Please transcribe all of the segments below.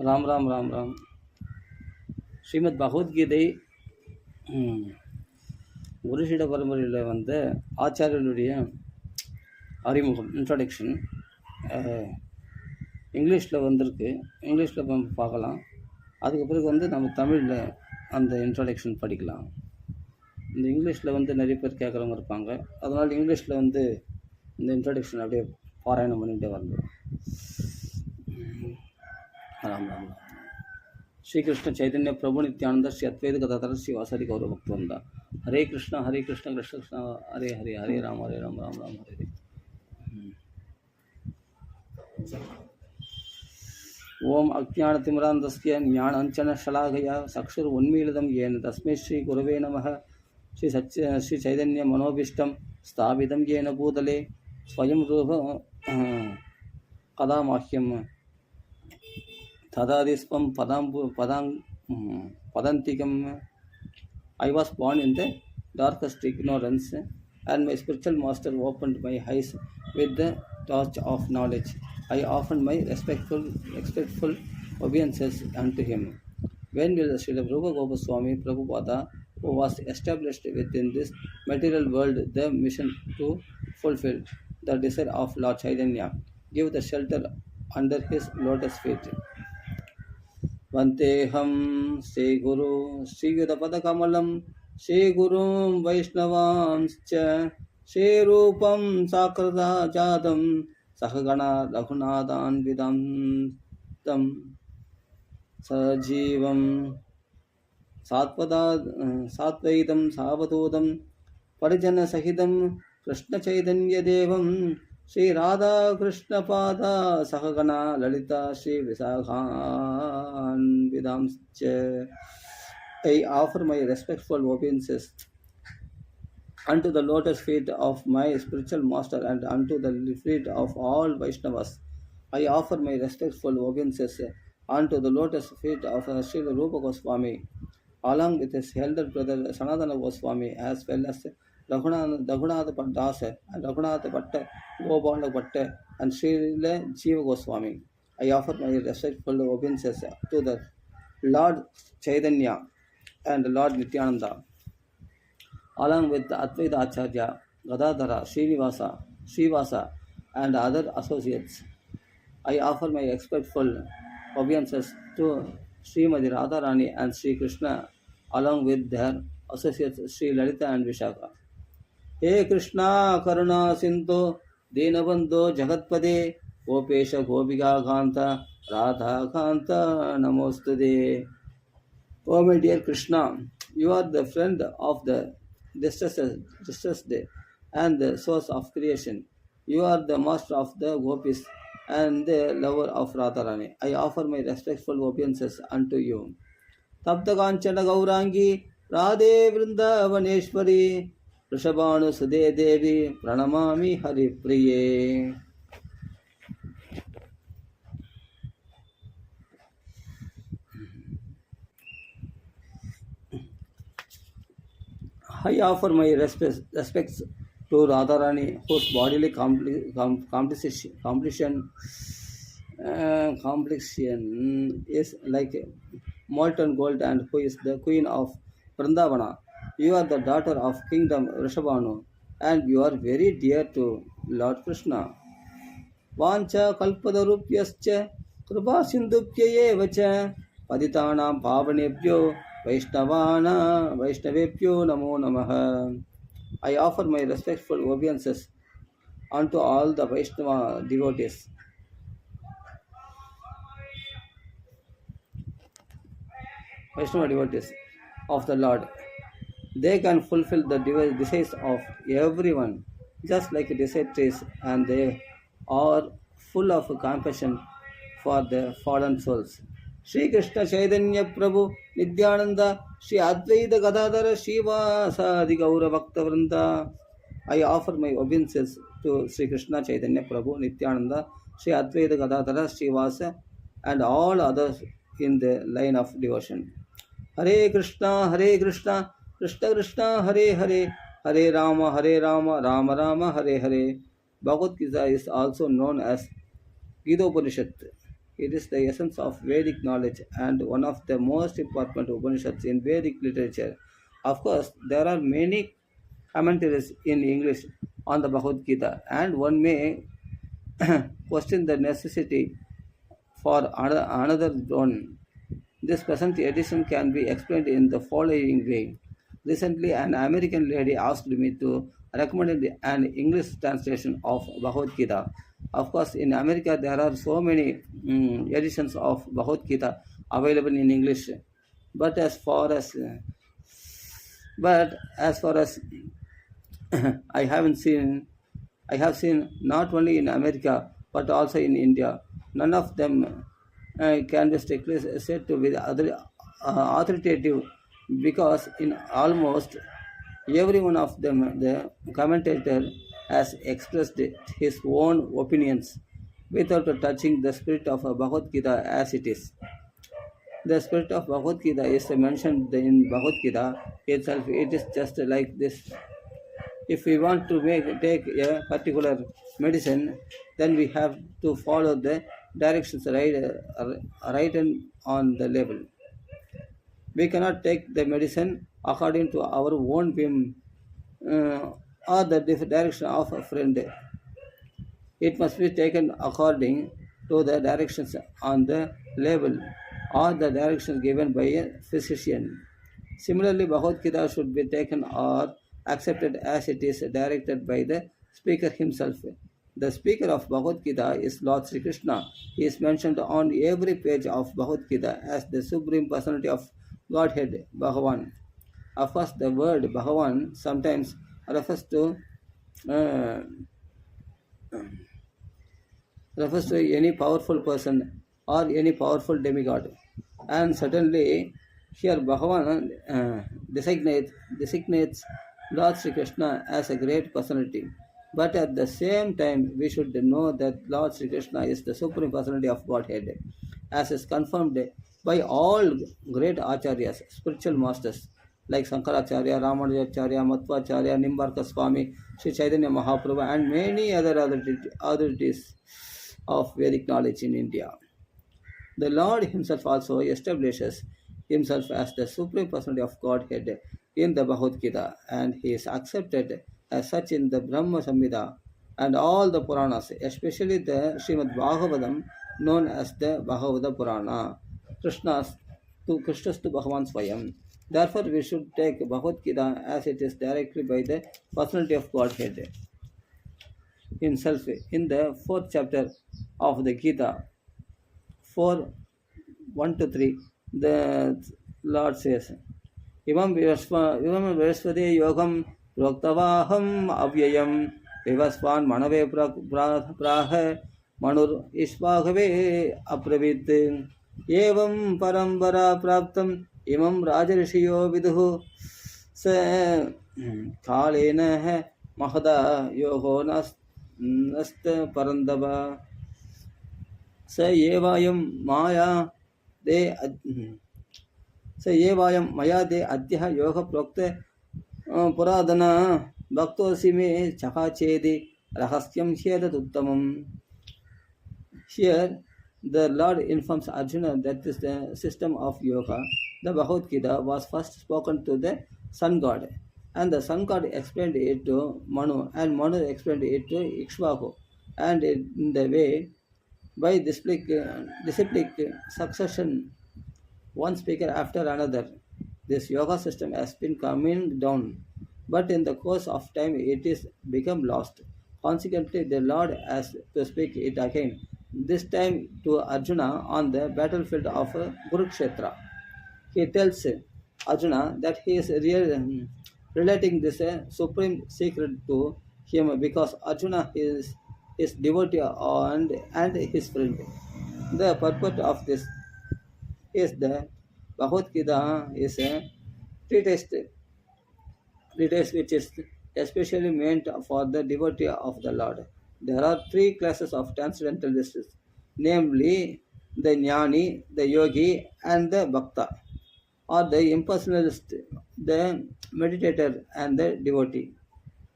ராம் ராம் ராம் ராம். ஸ்ரீமத் பகவத்கீதை குருஷிட பரம்பரையில் வந்த ஆச்சாரியனுடைய அறிமுகம், இன்ட்ரடக்ஷன் இங்கிலீஷில் வந்திருக்கு. இங்கிலீஷில் பார்க்கலாம். அதுக்கு பிறகு நம்ம தமிழில் அந்த இன்ட்ரடக்ஷன் படிக்கலாம். இந்த இங்கிலீஷில் நிறைய பேர் கேட்குறவங்க இருப்பாங்க. அதனால் இங்கிலீஷில் இந்த இன்ட்ரடக்ஷன் அப்படியே பாராயணம் பண்ணிகிட்டே வரணும். राम राम राम. श्री कृष्ण चैतन्य प्रभु नित्यानंद श्री अद्वैत गदाधर श्री वासरि गौर भक्तवृंद. हरे कृष्ण कृष्ण कृष्ण हरे हरे, हरे राम राम राम हरे हरे. ओम अज्ञानतिमिरान्धस्य ज्ञानाञ्जनशलाकया चक्षुरुन्मीलितं येन तस्मै श्री गुरवे नमः. श्री चैतन्य मनोभीष्टं स्थापितं येन भूतले स्वयं रूप कदा मह्यं Tadadisvam padantikam. I was born in the darkest ignorance, and my spiritual master opened my eyes with the torch of knowledge. I offered my respectful obeisances unto him. When will Srila Rupa Gopaswami Prabhupada, who was established within this material world the mission to fulfill the desire of Lord Chaitanya, give the shelter under his lotus feet? वन्देहं Shri गुरु श्रीयुतपदकमलं श्री गुरुं वैष्णवांश्च श्री रूपं साग्रजातं सहगणा रघुनाथान्वितं तं सजीवं सात्वैतं सावधूतं परिजनसहितं कृष्णचैतन्यदेवं श्री राधा कृष्ण पादा सहगणा Lalita Shri विशाखान्वितांश्च. I offer my respectful obeisances unto the lotus feet of my spiritual master and unto the feet of all Vaishnavas. I offer my respectful obeisances unto the lotus feet of Sri Rupa Goswami, along with his elder brother Sanatana Goswami, as well as Raghunath Das and Raghunath Bhatt, Gopala Bhatt, and Srila Jiva Goswami. I offer my respectful obeisances to the Lord Chaitanya and Lord Nityananda, along with the Advaita Acharya, Gadadhara, Srivasa, and other associates. I offer my respectful obeisances to Srimati Radharani and Sri Krishna, along with their associates Sri Lalita and Vishaka. हे कृष्णा करुणा सिंधु दीनबंधो जगत्पते गोपेश गोपिका कांत राधा कांत नमोस्तुते. Oh my dear Krishna, you are the friend of the distressed and the source of creation. You are the master of the gopis and the lover of Radharani. I offer my respectful obeisances unto you. Tapta Kanchana Gaurangi Radhe Vrindavaneshwari Rishabhanu Sudhe Devi Pranamami Hari Priye. I offer my respects to Radharani, whose bodily complexion is like molten gold and who is the queen of Vrindavana. You are the daughter of kingdom Rishabhanu and you are very dear to Lord Krishna. Vancha kalpadarupyascha kripa sindhupya evacha paditanam pavanebhyo Vaishnavebhyo Namo Namaha. I offer my respectful obeisances unto all the Vaishnava devotees. Of the Lord. They can fulfill the desires of everyone, just like desert trees, and they are full of compassion for the fallen souls. Shri Krishna Chaitanya Prabhu Nityananda Shri Advaita Gadadhara Shivasadi Gaura Bhakta Vrinda. I offer my obeisances to Shri Krishna Chaitanya Prabhu Nityananda Shri Advaita Gadadhara Shivasa and all others in the line of devotion. Hare Krishna, Krishna Krishna, Hare Hare, Hare Rama, Rama Rama, Hare Hare. Bhagavad Gita is also known as Gita Upanishad. It is the essence of Vedic knowledge and one of the most important Upanishads in Vedic literature. Of course, there are many commentaries in English on the Bhagavad Gita, and one may question the necessity for another one. This present edition can be explained in the following way. Recently, an American lady asked me to recommend an English translation of Bhagavad Gita. Of course, in America, there are so many editions of Bhagavad Gita available in English. But as far as but as far as I haven't seen, I have seen not only in America but also in India. None of them can be strictly said to be other, authoritative because in almost every one of them, the commentator has expressed his own opinions without touching the spirit of Bhagavad Gita as it is. The spirit of Bhagavad Gita is mentioned in Bhagavad Gita itself. It is just like this. If we want to take a particular medicine, then we have to follow the directions written on the label. We cannot take the medicine according to our own whim or the direction of a friend. It must be taken according to the directions on the label or the directions given by a physician. Similarly, Bhagavad Gita should be taken or accepted as it is directed by the speaker himself. The speaker of Bhagavad Gita is Lord Sri Krishna. He is mentioned on every page of Bhagavad Gita as the Supreme Personality of Godhead, Bhagavan. Of course, the word Bhagavan sometimes uh, refers to any powerful person or any powerful demigod. And certainly, here Bhagavan designates Lord Sri Krishna as a great personality. But at the same time, we should know that Lord Sri Krishna is the supreme personality of Godhead, as is confirmed by all great acharyas, spiritual masters like Sankaracharya, Ramanujacharya, Madhvacharya, Nimbarka Swami, Sri Chaitanya Mahaprabhu, and many other authorities of Vedic knowledge in India. The Lord Himself also establishes Himself as the Supreme Personality of Godhead in the Bhagavad Gita, and He is accepted as such in the Brahma Samhita and all the Puranas, especially the Srimad Bhagavatam, known as the Bhagavata Purana. Krishna's to Bhagavan Swayam. Therefore, we should take Bhagavad Gita as it is directly by the personality of Godhead Himself. In the fourth chapter of the Gita, 4 1 to 3, the Lord says, Imam Vivasvade Yogam Proktavaham Avyayam Vivasvan Manave Praha Manur Ishvagave Apravit Evam Parambara Praptam Imam Rajarishiyo Viduhu Se Kalena hai Mahada Yoho Nast Parandava स एवायं माया दे स एवायं मया दे अद्यः योग प्रोक्त पुरादन भक्तोऽसि मे चकाचेदि रहस्यं ह्येतदुत्तमम्. Here, the Lord informs Arjuna that is the system of yoga. The Bhagavad Gita was first spoken to the sun god, and the sun god explained it to Manu, and Manu explained it to Ikshvaku, and in the way by disciplic succession, one speaker after another. This yoga system has been coming down, but in the course of time it is become lost. Consequently, the Lord has to speak it again, this time to Arjuna on the battlefield of Kurukshetra. He tells Arjuna that he is relating this supreme secret to him because Arjuna is his devotee and his friend. The purport of this is the Bhagavad Gita is a treatise, which is especially meant for the devotee of the Lord. There are three classes of transcendentalists, namely the Jnani, the Yogi, and the Bhakta, or the impersonalist, the meditator, and the devotee.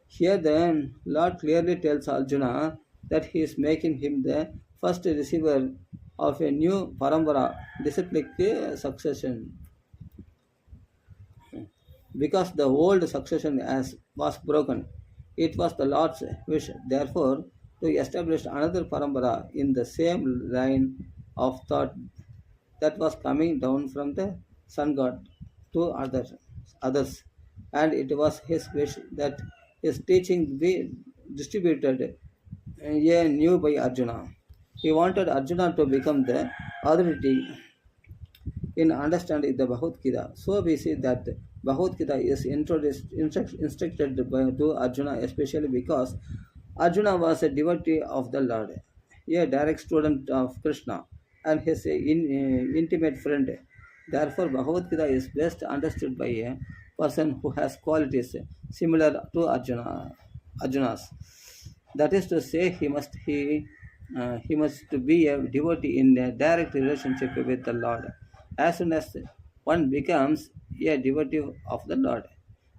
Here the Lord clearly tells Arjuna that he is making him the first receiver of a new parambara, disciplic succession, because the old succession was broken. It was the Lord's wish, therefore, to establish another parambara in the same line of thought that was coming down from the sun god to others, and it was his wish that his teaching be distributed anew by Arjuna. He wanted Arjuna to become the authority in understanding the Bhagavad Gita. So we see that Bhagavad Gita is instructed to Arjuna, especially because Arjuna was a devotee of the Lord, a direct student of Krishna, and his intimate friend. Therefore, Bhagavad Gita is best understood by a person who has qualities similar to Arjuna's. That is to say, he must be a devotee in a direct relationship with the Lord. As soon as one becomes a devotee of the Lord,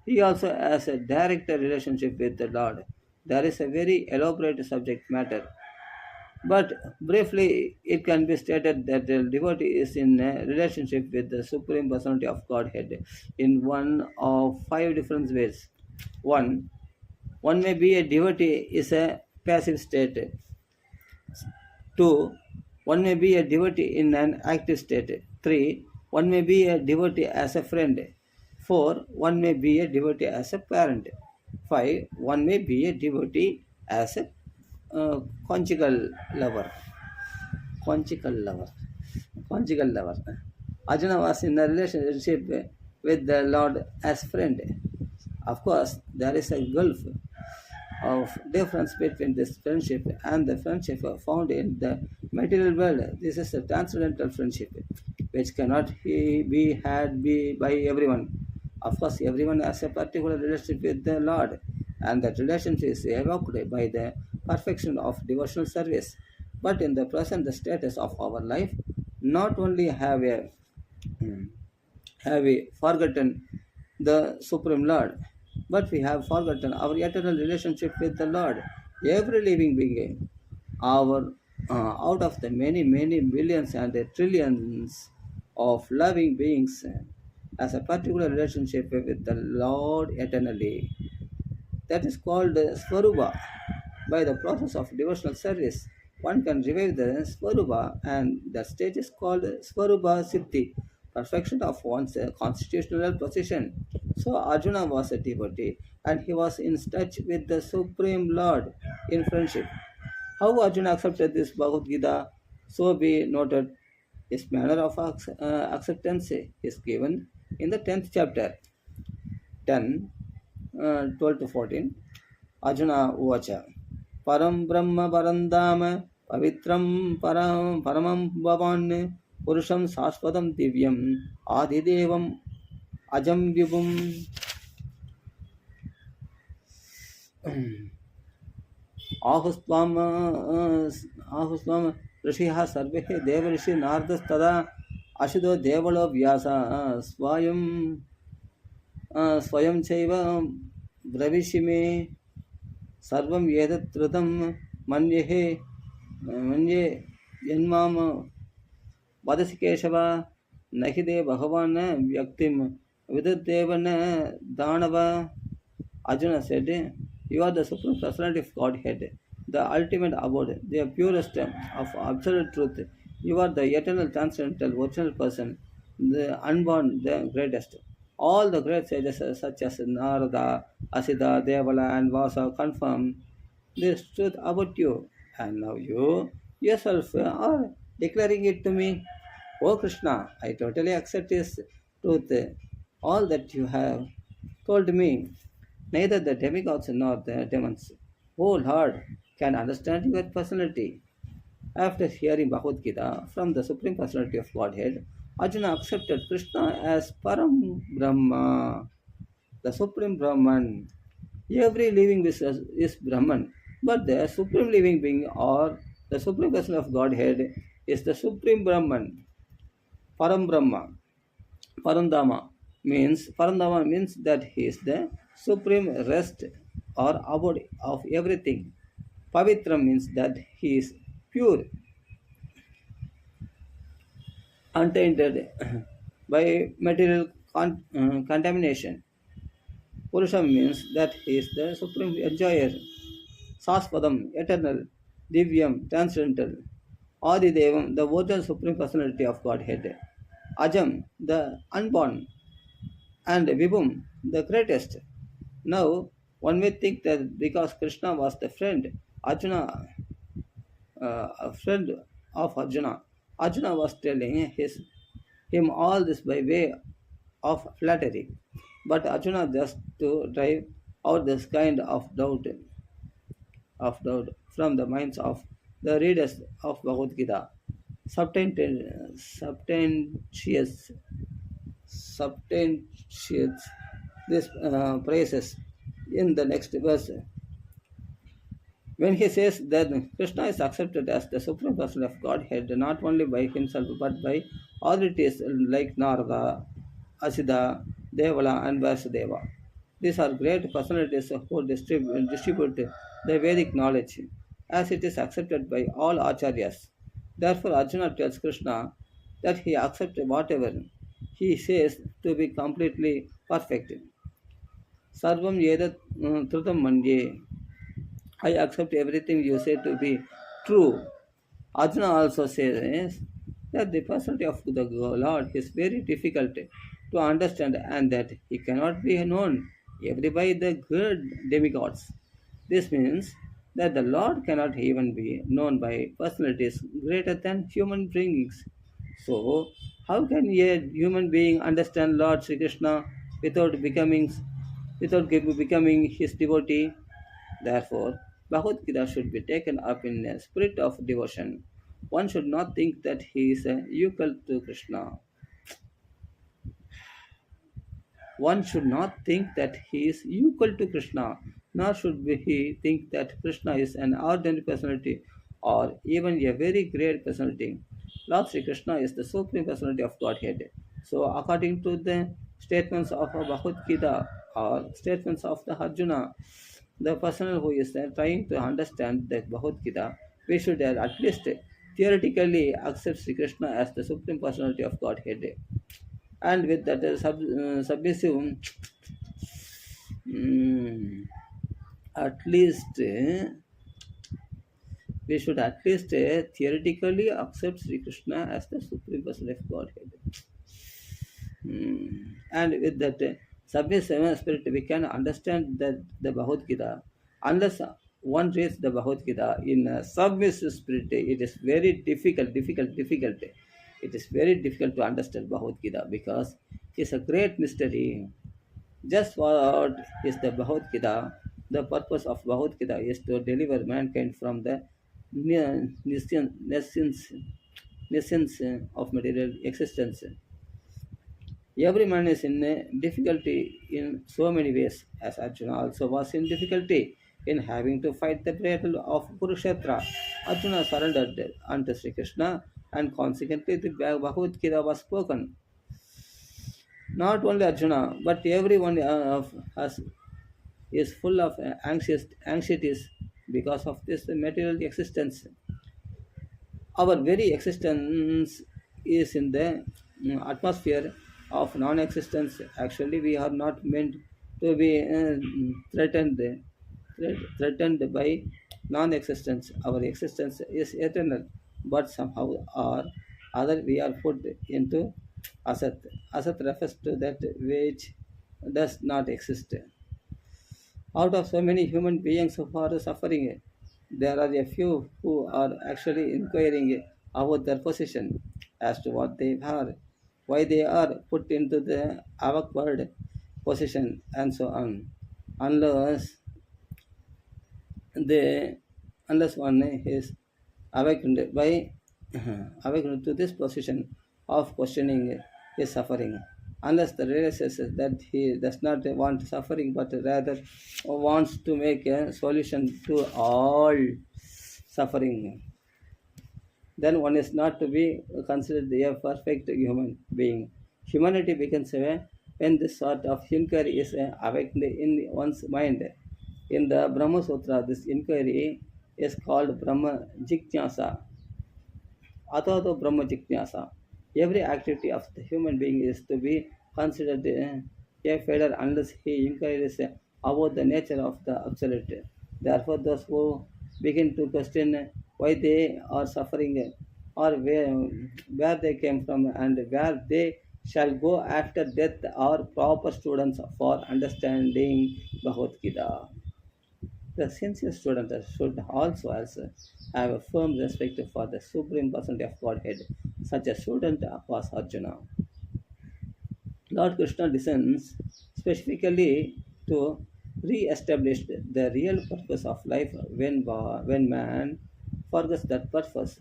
he also has a direct relationship with the Lord. There is a very elaborate subject matter, but briefly it can be stated that the devotee is in a relationship with the Supreme Personality of Godhead in one of five different ways. One, one may be a devotee is a passive state. 2. One may be a devotee in an active state. 3. One may be a devotee as a friend. 4. One may be a devotee as a parent. 5. One may be a devotee as a conjugal lover. Conjugal lover. Conjugal lover. Arjuna was in a relationship with the Lord as friend. Of course, there is a gulf of difference between this friendship and the friendship found in the material world. This is a transcendental friendship, which cannot be had by everyone. Of course, everyone has a particular relationship with the Lord, and that relationship is evoked by the perfection of devotional service. But in the present status of our life, not only have we forgotten the Supreme Lord, but we have forgotten our eternal relationship with the Lord. Every living being, our out of the many billions and trillions of loving beings, has a particular relationship with the Lord eternally. That is called Svarupa. By the process of devotional service, one can revive the Svarupa, and the stage is called Svarupa Siddhi, perfection of one's constitutional position. So Arjuna was a devotee, and he was in touch with the Supreme Lord in friendship. How Arjuna accepted this Bhagavad Gita, so be noted. His manner of acceptance is given in the 10th chapter. 10, 12 to 14. Arjuna Uvacha. Param Brahma Parandama Pavitram Paramam Bhavan Purusham Saswadam Divyam Adidevam Ajam Vibhum Ahusvam Ahusvam Rishiha Sarvehe Devarishi Nardas Tada Ashido Devalo Vyasa Swayam Chaiva Bravishime सर्वं एतत्कृतं मन्ये मन्ये यन्माम वदसि केशव न हि ते भगवान् व्यक्तिं विदुर्देव न दानव. Arjuna said, "You are the supreme personality of Godhead, the ultimate abode, the purest of absolute truth. You are the eternal, transcendental, original person, the unborn, the greatest. All the great sages such as Narada, Asita, Devala, and Vasa confirm this truth about you, and now you yourself are declaring it to me. Oh Krishna, I totally accept this truth, all that you have told me. Neither the demigods nor the demons, oh Lord, can understand your personality." After hearing Bhagavad Gita from the Supreme Personality of Godhead, Arjuna accepted Krishna as Param Brahma, the Supreme Brahman. Every living being is Brahman, but the Supreme Living Being or the Supreme Person of Godhead is the Supreme Brahman, Param Brahma. Parandama means that he is the supreme rest or abode of everything. Pavitra means that he is pure. untainted by material contamination. Purusha means that he is the supreme enjoyer, Saspadam, eternal, Divyam, transcendental, Adidevam, the original supreme personality of Godhead, Ajam, the unborn, and Vibhum, the greatest. Now, one may think that because Krishna was the friend, Arjuna, a friend of Arjuna, Arjuna was telling him all this by way of flattery. But Arjuna just to drive out this kind of doubt from the minds of the readers of Bhagavad Gita. Substantiates, substantiates this praises in the next verse. When he says that Krishna is accepted as the supreme person of Godhead not only by himself but by authorities like Narada, Asida, Devala, and Vasudeva. These are great personalities who distribute the Vedic knowledge as it is accepted by all acharyas. Therefore, Arjuna tells Krishna that he accepts whatever he says to be completely perfect. Sarvam yedat trutam manye. I accept everything you say to be true. Arjuna also says that the personality of the Lord is very difficult to understand and that he cannot be known every by the good demigods. This means that the Lord cannot even be known by personalities greater than human beings. So, how can a human being understand Lord Sri Krishna without becoming his devotee? Therefore, Bhagavad Gita should be taken up in a spirit of devotion. One should not think that he is equal to Krishna. One should not think that he is equal to Krishna, nor should he think that Krishna is an ordinary personality or even a very great personality. Lord Sri Krishna is the supreme personality of Godhead. So, according to the statements of Bhagavad Gita or statements of the Arjuna, the person who is trying to understand the Bhagavad Gita, we should at least theoretically accept Sri Krishna as the supreme personality of Godhead. And with that submissive, mm, at least we should at least theoretically accept Sri Krishna as the supreme person of Godhead. And with that submissive spirit, we can understand that the Bhagavad Gita. Unless one reads the Bhagavad Gita in a submissive spirit, it is very difficult. It is very difficult to understand Bhagavad Gita because it's a great mystery. Just what is the Bhagavad Gita? The purpose of Bhagavad Gita is to deliver mankind from the nescience of material existence. Every man is in a difficulty in so many ways, as Arjuna also was in difficulty in having to fight the battle of Kurukshetra. Arjuna surrendered unto Sri Krishna, and consequently the Bhagavad Gita was spoken. Not only Arjuna, but everyone of us is full of anxieties because of this material existence. Our very existence is in the atmosphere of non-existence. Actually, we are not meant to be threatened by non-existence. Our existence is eternal, but somehow or other we are put into asat. Asat refers to that which does not exist. Out of so many human beings who are suffering, there are a few who are actually inquiring about their position as to what they are, why they are put into the awkward position, and so on. Unless they, unless one is awakened by awakened to this position of questioning his suffering, unless the realizes that he does not want suffering but rather wants to make a solution to all suffering, then one is not to be considered a perfect human being. Humanity begins when this sort of inquiry is awakened in one's mind. In the Brahma Sutra, this inquiry is called Brahma Jignasa, Athato Brahma Jignasa. Every activity of the human being is to be considered a failure unless he inquires about the nature of the absolute. Therefore, those who begin to question why they are suffering or where they came from and where they shall go after death are proper students for understanding Bhagavad Gita. The sincere student should also have a firm respect for the Supreme Personality of Godhead, such a student was Arjuna. Lord Krishna descends specifically to re-establish the real purpose of life when man forgets that purpose.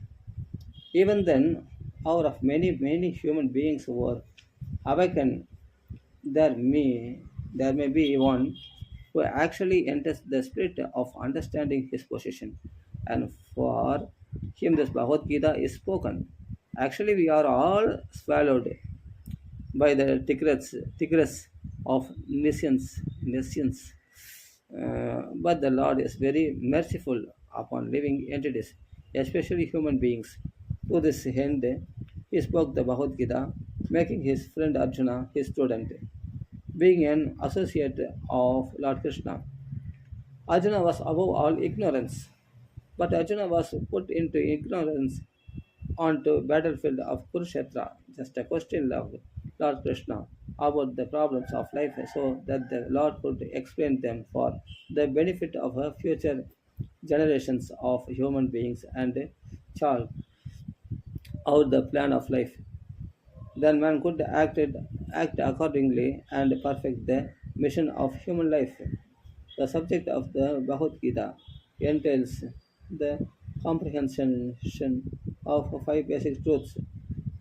Even then, out of many human beings who were awakened, there may there may be one who actually enters the spirit of understanding his position, and for him this Bhagavad Gita is spoken. Actually, we are all swallowed by the tigress of nescience. But the Lord is very merciful upon living entities, especially human beings. To this end, he spoke the Bhagavad Gita, making his friend Arjuna his student. Being an associate of Lord Krishna, Arjuna was above all ignorance. But Arjuna was put into ignorance onto battlefield of Kurukshetra, just a question of Lord Krishna about the problems of life so that the Lord could explain them for the benefit of future generations of human beings and chart out the plan of life. Then man could act accordingly and perfect the mission of human life. The subject of the Bhagavad Gita entails the comprehension of five basic truths.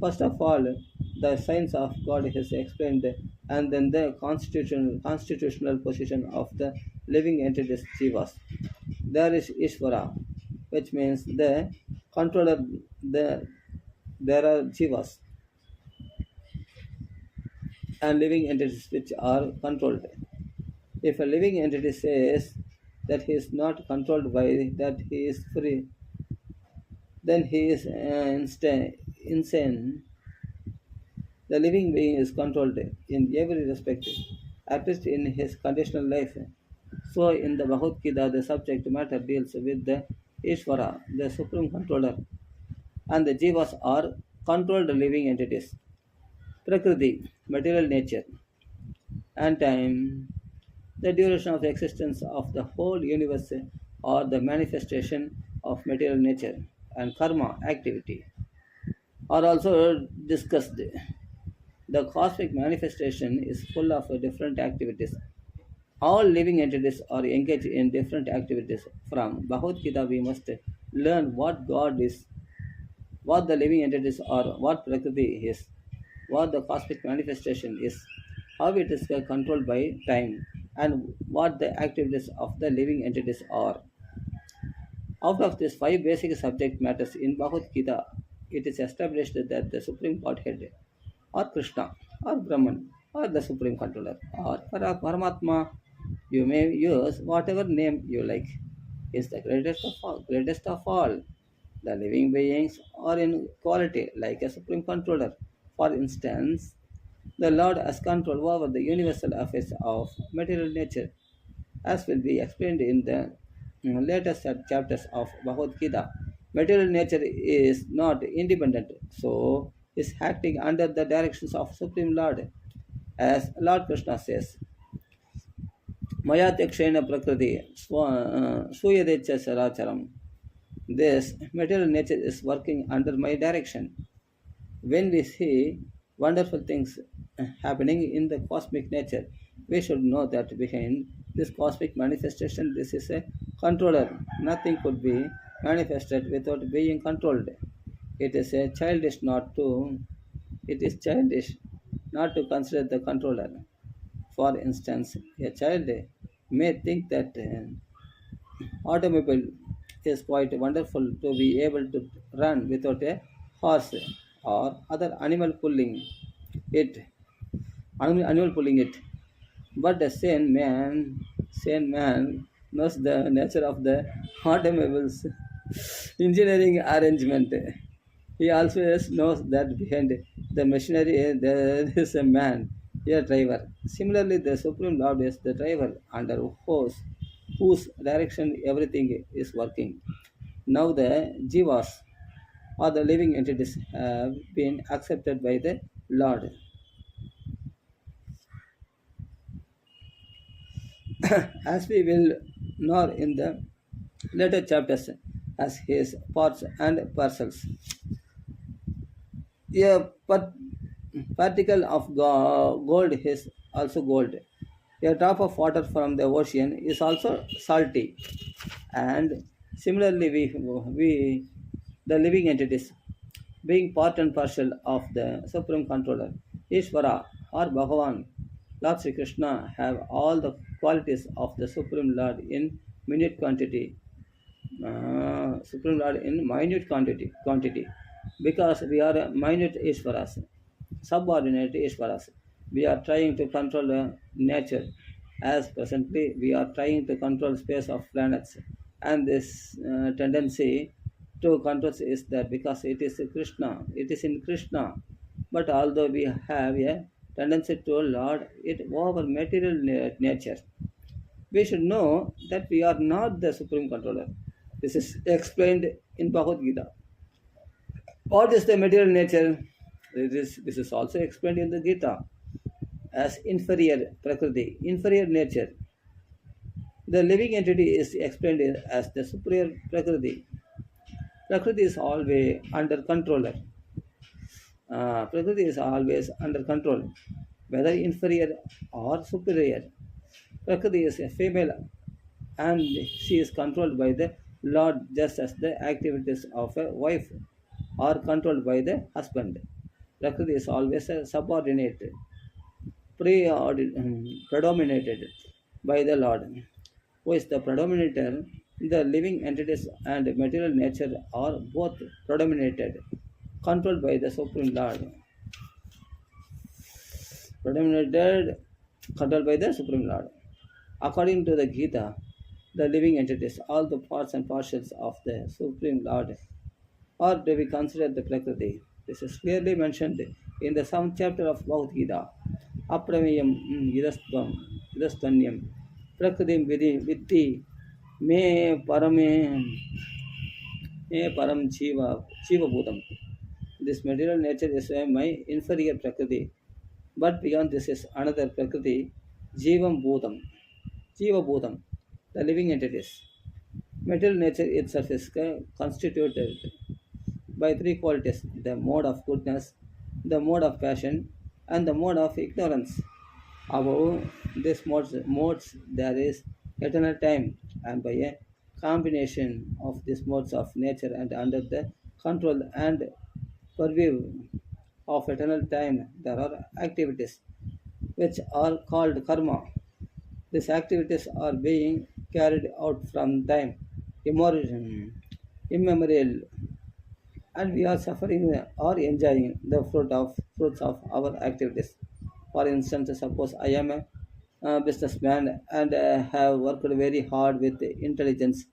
First of all, the science of God is explained, and then the constitutional position of the living entities jivas. There is Ishvara, which means the controller. The there are jivas and living entities which are controlled. If a living entity says that he is not controlled by that he is free, then he is insane. The living being is controlled in every respect, at least in his conditional life. So, in the Bhagavad Gita, the subject matter deals with the Ishvara, the supreme controller, and the Jivas are controlled living entities. Prakriti, material nature, and time, the duration of existence of the whole universe, or the manifestation of material nature, and karma, activity, are also discussed. The cosmic manifestation is full of different activities. All living entities are engaged in different activities. From Bhagavad Gita, we must learn what God is, what the living entities are, what Prakriti is, what the cosmic manifestation is, how it is controlled by time, and what the activities of the living entities are. Out of these five basic subject matters in Bhagavad Gita, it is established that the Supreme Godhead, or Krishna, or Brahman, or the Supreme Controller, or Paramatma, you may use whatever name you like, is the greatest of all. Greatest of all. The living beings are in quality like a Supreme Controller. For instance, the Lord has control over the universal affairs of material nature, as will be explained in the latest chapters of Bhagavad Gita. Material nature is not independent, so is acting under the directions of Supreme Lord, as Lord Krishna says. Maya Tekshena Prakriti Suyadecha Saracharam. This material nature is working under my direction. When we see wonderful things happening in the cosmic nature, we should know that behind this cosmic manifestation, this is a controller. Nothing could be manifested without being controlled. It is a childish not to. It is childish not to consider the controller. For instance, a child may think that automobile is quite wonderful to be able to run without a horse or other it, animal pulling it. But the sane man knows the nature of the automobile's engineering arrangement. He always knows that behind the machinery there is a man, a driver. Similarly, the Supreme Lord is the driver under whose direction everything is working. Now the jivas or the living entities have been accepted by the Lord as we will know in the later chapters as his parts and parcels. A particle of gold is also gold. A drop of water from the ocean is also salty. And similarly, we the living entities, being part and parcel of the Supreme Controller, Ishvara or Bhagavan, Lord Sri Krishna, have all the qualities of the Supreme Lord in minute quantity, Supreme Lord in minute quantity, because we are minute Ishvaras, subordinate Ishvaras. We are trying to control nature, as presently we are trying to control space of planets, and this tendency to control is there because it is Krishna, it is in Krishna. But although we have a tendency to lord it over material nature, we should know that we are not the supreme controller. This is explained in Bhagavad Gita. What is the material nature? This is also explained in the Gita as inferior prakriti, inferior nature. The living entity is explained as the superior prakriti. Prakriti is always under controller. Prakriti is always under control, whether inferior or superior. Prakriti is a female and she is controlled by the Lord just as the activities of a wife are controlled by the husband. Prakriti is always a subordinate, predominated by the Lord, who is the predominator. The living entities and material nature are both predominated, controlled by the Supreme Lord. Predominated, controlled by the Supreme Lord. According to the Gita, the living entities, all the parts and parcels of the Supreme Lord, or do we consider the Prakriti? This is clearly mentioned in the 7th chapter of Bhagavad Gita. Apramiyam idastanyam Prakritim vidhi me param jiva bhutam. This material nature is my inferior Prakriti. But beyond this is another Prakriti, Jivam Bhutam. Jiva Bhutam, the living entities. Material nature itself is constituted by three qualities: the mode of goodness, the mode of passion, and the mode of ignorance. Above these modes there is eternal time, and by a combination of these modes of nature and under the control and purview of eternal time, there are activities which are called karma. These activities are being carried out from time immemorial, and we are suffering or enjoying the fruits of our activities. For instance, suppose I am a businessman and have worked very hard with intelligence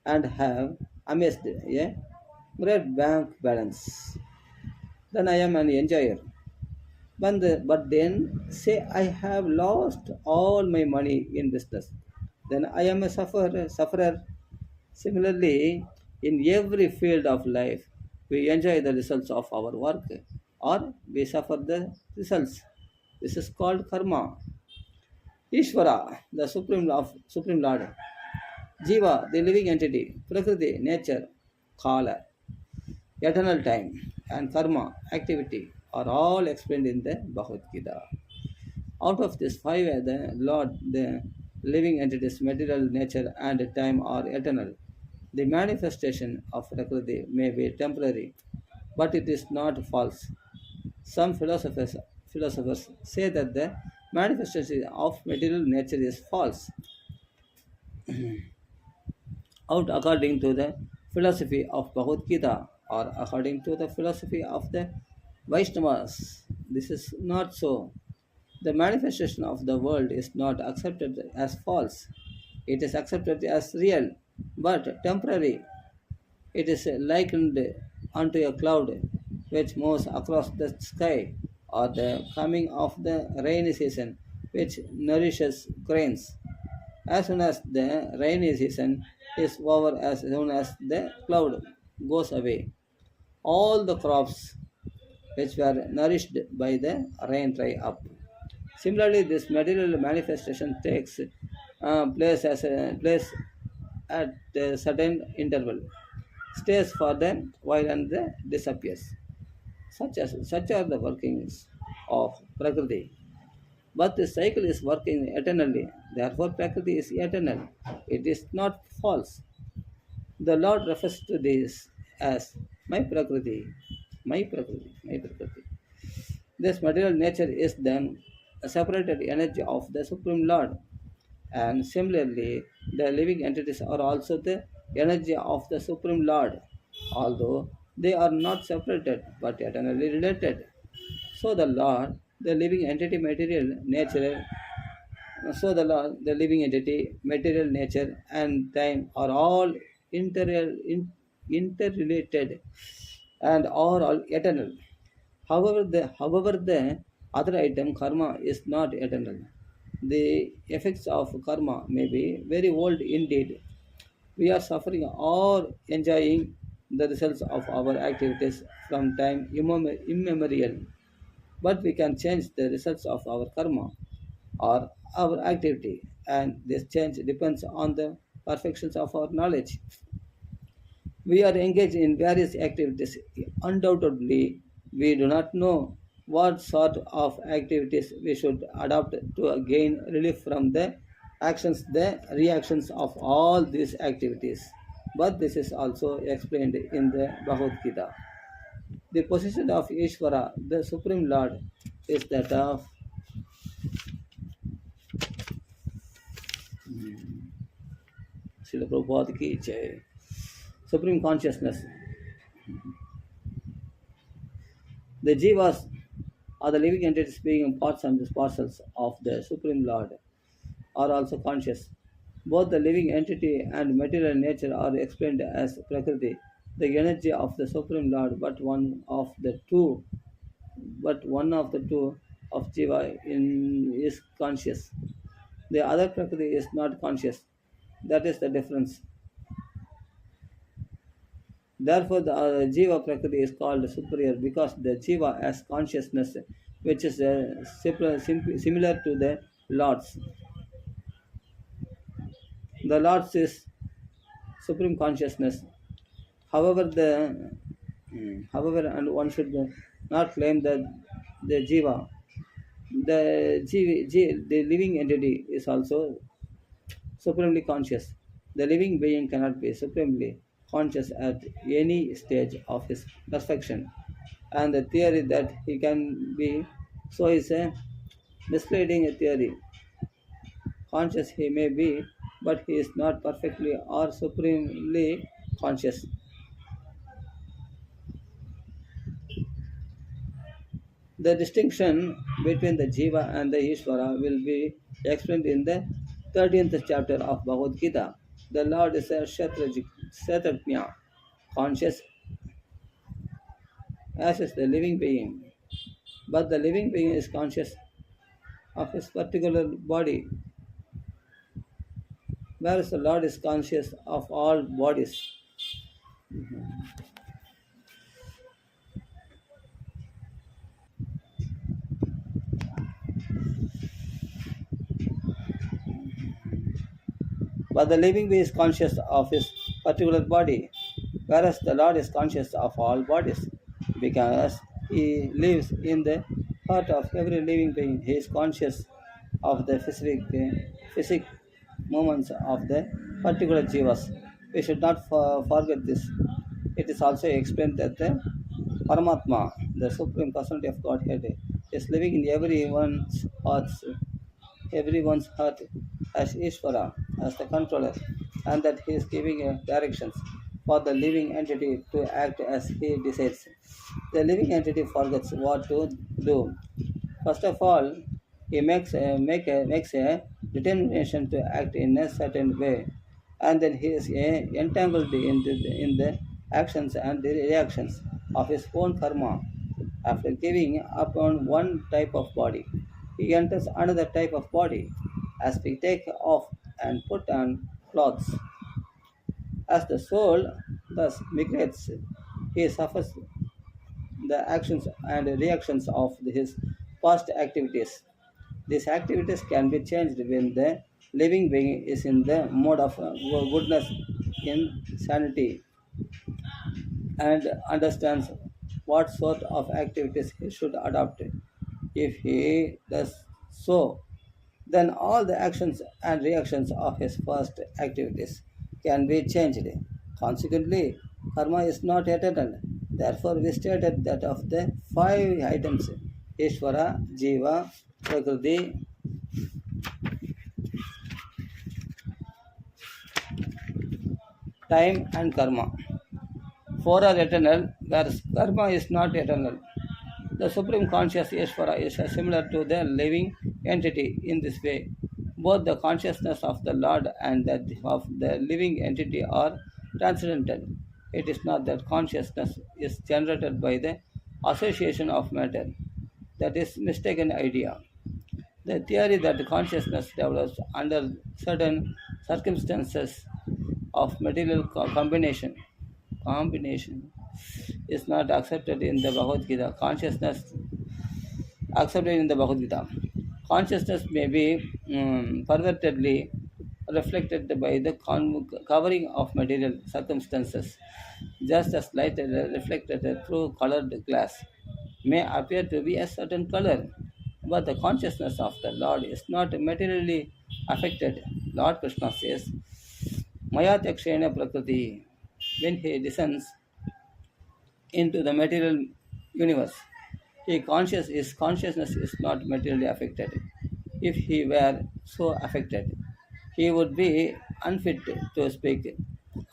and have amassed a great bank balance. Then I am an enjoyer. But then say I have lost all my money in business. Then I am a sufferer. Similarly, in every field of life, we enjoy the results of our work or we suffer the results. This is called karma. Ishvara, the Supreme Lord. Jiva, the living entity. Prakriti, nature. Kala, eternal time. And karma, activity, are all explained in the Bhagavad Gita. Out of these five, the Lord, the living entities, material nature, and time are eternal. The manifestation of Prakriti may be temporary, but it is not false. Some philosophers say that the manifestation of material nature is false, out according to the philosophy of Bhagavad Gita or according to the philosophy of the Vaishnavas. This is not so. The manifestation of the world is not accepted as false. It is accepted as real, but temporary. It is likened unto a cloud. which moves across the sky, or the coming of the rainy season, which nourishes grains. As soon as the rainy season is over, as soon as the cloud goes away, all the crops which were nourished by the rain dry up. Similarly, this material manifestation takes place at a certain interval, stays for them while and then disappears. Such are the workings of Prakriti. But the cycle is working eternally. Therefore, Prakriti is eternal. It is not false. The Lord refers to this as my Prakriti, my Prakriti, my Prakriti. This material nature is then a separated energy of the Supreme Lord. And similarly, the living entities are also the energy of the Supreme Lord, although they are not separated but eternally related. So the Lord, the living entity material nature, so the living entity, material nature, and time are all interrelated and are all eternal. However, the other item, karma, is not eternal. The effects of karma may be very old indeed. We are suffering or enjoying the results of our activities from time immemorial. But we can change the results of our karma or our activity, and this change depends on the perfections of our knowledge. We are engaged in various activities. Undoubtedly, we do not know what sort of activities we should adopt to gain relief from the reactions of all these activities. But this is also explained in the Bhagavad Gita. The position of Ishvara, the Supreme Lord, is that of Srila Prabhupada ki jai. Supreme consciousness. The jivas are the living entities being parts and parcels of the Supreme Lord are also conscious. Both the living entity and material nature are explained as Prakriti, the energy of the Supreme Lord, but one of the two of Jiva is conscious. The other Prakriti is not conscious. That is the difference. Therefore, the Jiva Prakriti is called superior because the Jiva has consciousness which is similar to the Lord's. The Lord's is supreme consciousness. However, and one should not claim that the Jiva, the living entity is also supremely conscious. The living being cannot be supremely conscious at any stage of his perfection. And the theory that he can be so is a misleading theory. Conscious he may be, but he is not perfectly or supremely conscious. The distinction between the Jiva and the Ishvara will be explained in the 13th chapter of Bhagavad Gita. The Lord is a Kshatrajna, conscious as is the living being. But the living being is conscious of his particular body, whereas the Lord is conscious of all bodies. But the living being is conscious of his particular body, whereas the Lord is conscious of all bodies, because he lives in the heart of every living being. He is conscious of the physic movements of the particular jivas. We should not forget this. It is also explained that the Paramatma, the Supreme Personality of Godhead, is living in everyone's heart as Ishvara, as the controller, and that he is giving directions for the living entity to act as he decides. The living entity forgets what to do. First of all, he makes a determination to act in a certain way, and then he is entangled in the actions and the reactions. of his own karma. After giving up on one type of body, he enters another type of body. As we take off and put on clothes, as the soul thus migrates, he suffers the actions and reactions of his past activities. These activities can be changed when the living being is in the mode of goodness, in sanity, and understands what sort of activities he should adopt. If he does so, then all the actions and reactions of his past activities can be changed. Consequently, karma is not eternal. Therefore, we stated that of the five items Ishvara, Jiva, Prakriti, time, and karma. Four are eternal, whereas karma is not eternal. The Supreme Conscious Ishvara is similar to the living entity in this way. Both the consciousness of the Lord and that of the living entity are transcendental. It is not that consciousness is generated by the association of matter. That is mistaken idea. The theory that consciousness develops under certain circumstances of material combination is not accepted in the Bhagavad Gita. Consciousness accepted in the Bhagavad Gita. Consciousness may be pervertedly reflected by the covering of material circumstances, just as light reflected through colored glass may appear to be a certain color, but the consciousness of the Lord is not materially affected. Lord Krishna says, Maya Takshena Prakriti. When he descends into the material universe, his consciousness is not materially affected. If he were so affected, he would be unfit to speak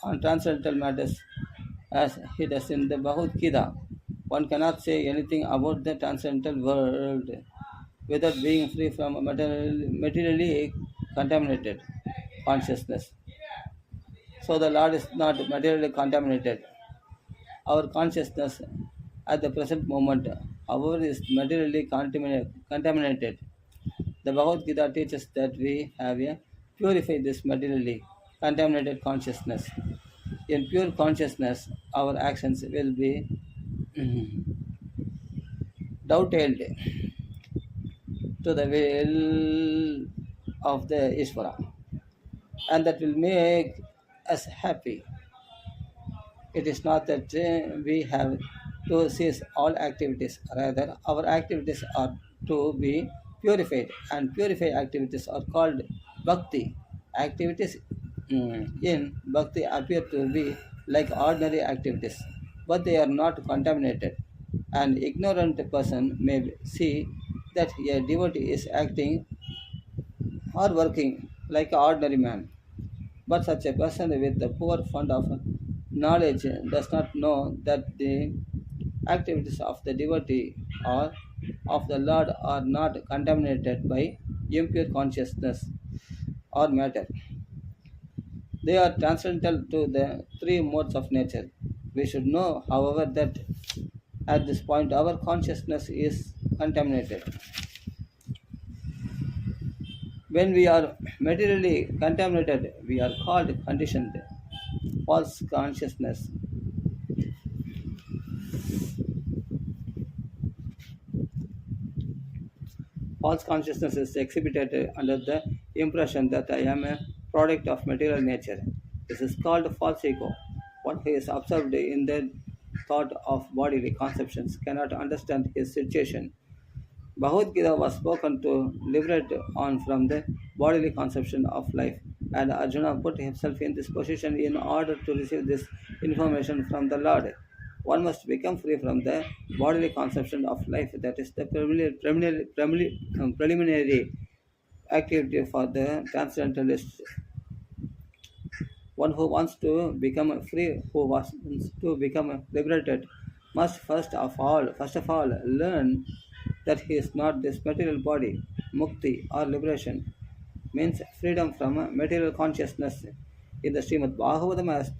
on transcendental matters as he does in the Bhagavad Gita. One cannot say anything about the transcendental world without being free from materially contaminated consciousness. So the Lord is not materially contaminated. Our consciousness at the present moment, however, is materially contaminated. The Bhagavad Gita teaches that we have a purify this materially contaminated consciousness. In pure consciousness, our actions will be dovetailed to the will of the Ishvara, and that will make us happy. It is not that we have to cease all activities, rather, our activities are to be purified, and purified activities are called bhakti. Activities in bhakti appear to be like ordinary activities, but they are not contaminated. An ignorant person may see that a devotee is acting or working like an ordinary man, but such a person with a poor fund of knowledge does not know that the activities of the devotee or of the Lord are not contaminated by impure consciousness or matter. They are transcendental to the three modes of nature. We should know, however, that at this point our consciousness is contaminated. When we are materially contaminated, we are called conditioned. False consciousness. False consciousness is exhibited under the impression that I am a product of material nature. This is called false ego. One who is observed in the thought of bodily conceptions cannot understand his situation. Bhagavad Gita was spoken to liberate on from the bodily conception of life, and Arjuna put himself in this position in order to receive this information from the Lord. One must become free from the bodily conception of life, that is the preliminary activity for the transcendentalist. One who wants to become free, who wants to become liberated, must first of all, learn that he is not this material body. Mukti or liberation means freedom from material consciousness. In the Srimad Bhagavatam, as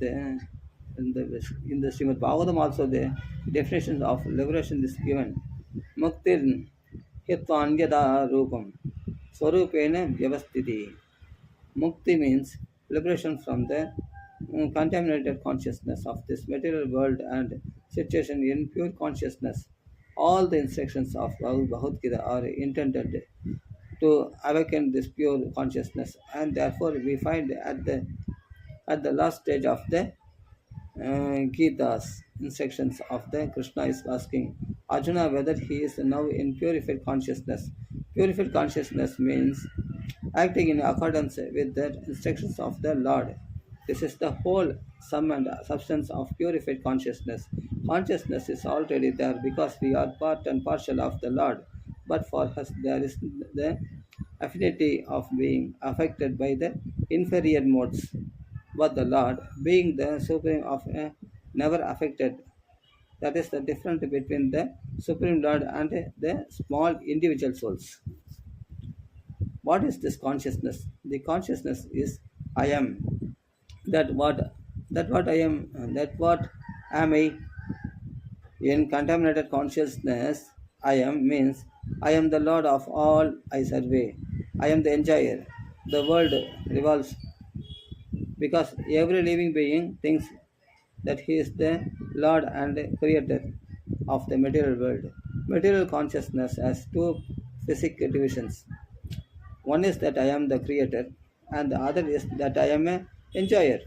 in the Srimad Bhagavatam also the definition of liberation is given. Muktir hitvanyada rupam swarupena vyavastiti. Mukti means liberation from the contaminated consciousness of this material world and situation in pure consciousness. All the instructions of Bhagavad Gita are intended to awaken this pure consciousness, and therefore we find at the last stage of the Gita's instructions of the Krishna is asking Arjuna whether he is now in purified consciousness. Purified consciousness means acting in accordance with the instructions of the Lord. This is the whole sum and substance of purified consciousness. Consciousness is already there because we are part and parcel of the Lord, but for us there is the affinity of being affected by the inferior modes. But the Lord, being the Supreme of never affected, that is the difference between the Supreme Lord and the small individual souls. What is this consciousness? The consciousness is I am. That what I am. That what am I? In contaminated consciousness, I am means I am the Lord of all I survey. I am the enjoyer. The world revolves because every living being thinks that he is the Lord and Creator of the material world. Material consciousness has two physical divisions. One is that I am the Creator, and the other is that I am a enjoyer.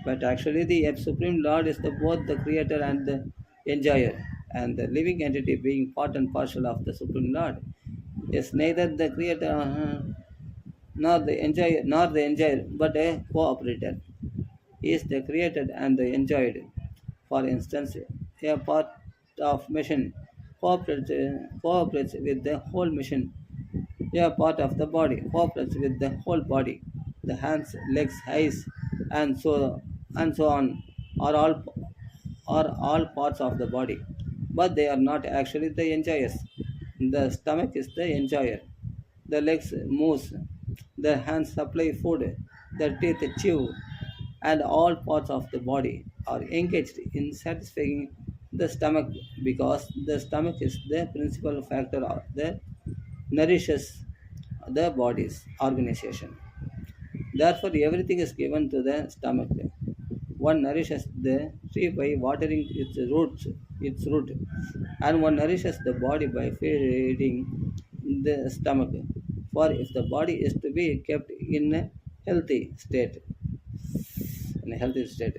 But actually, the Supreme Lord is both the Creator and the enjoyer, and the living entity being part and parcel of the Supreme Lord is neither the Creator nor the enjoyer, but a cooperator. He is the created and the enjoyed. For instance, a part of machine cooperates with the whole machine. A part of the body cooperates with the whole body. The hands, legs, eyes, and so on are all parts of the body, but they are not actually the enjoyers. The stomach is the enjoyer. The legs moves. The hands supply food. The teeth chew, and all parts of the body are engaged in satisfying the stomach because the stomach is the principal factor of the nourishes the body's organization. Therefore, everything is given to the stomach. One nourishes the tree by watering its root, and one nourishes the body by feeding the stomach. For if the body is to be kept healthy state, in a healthy state,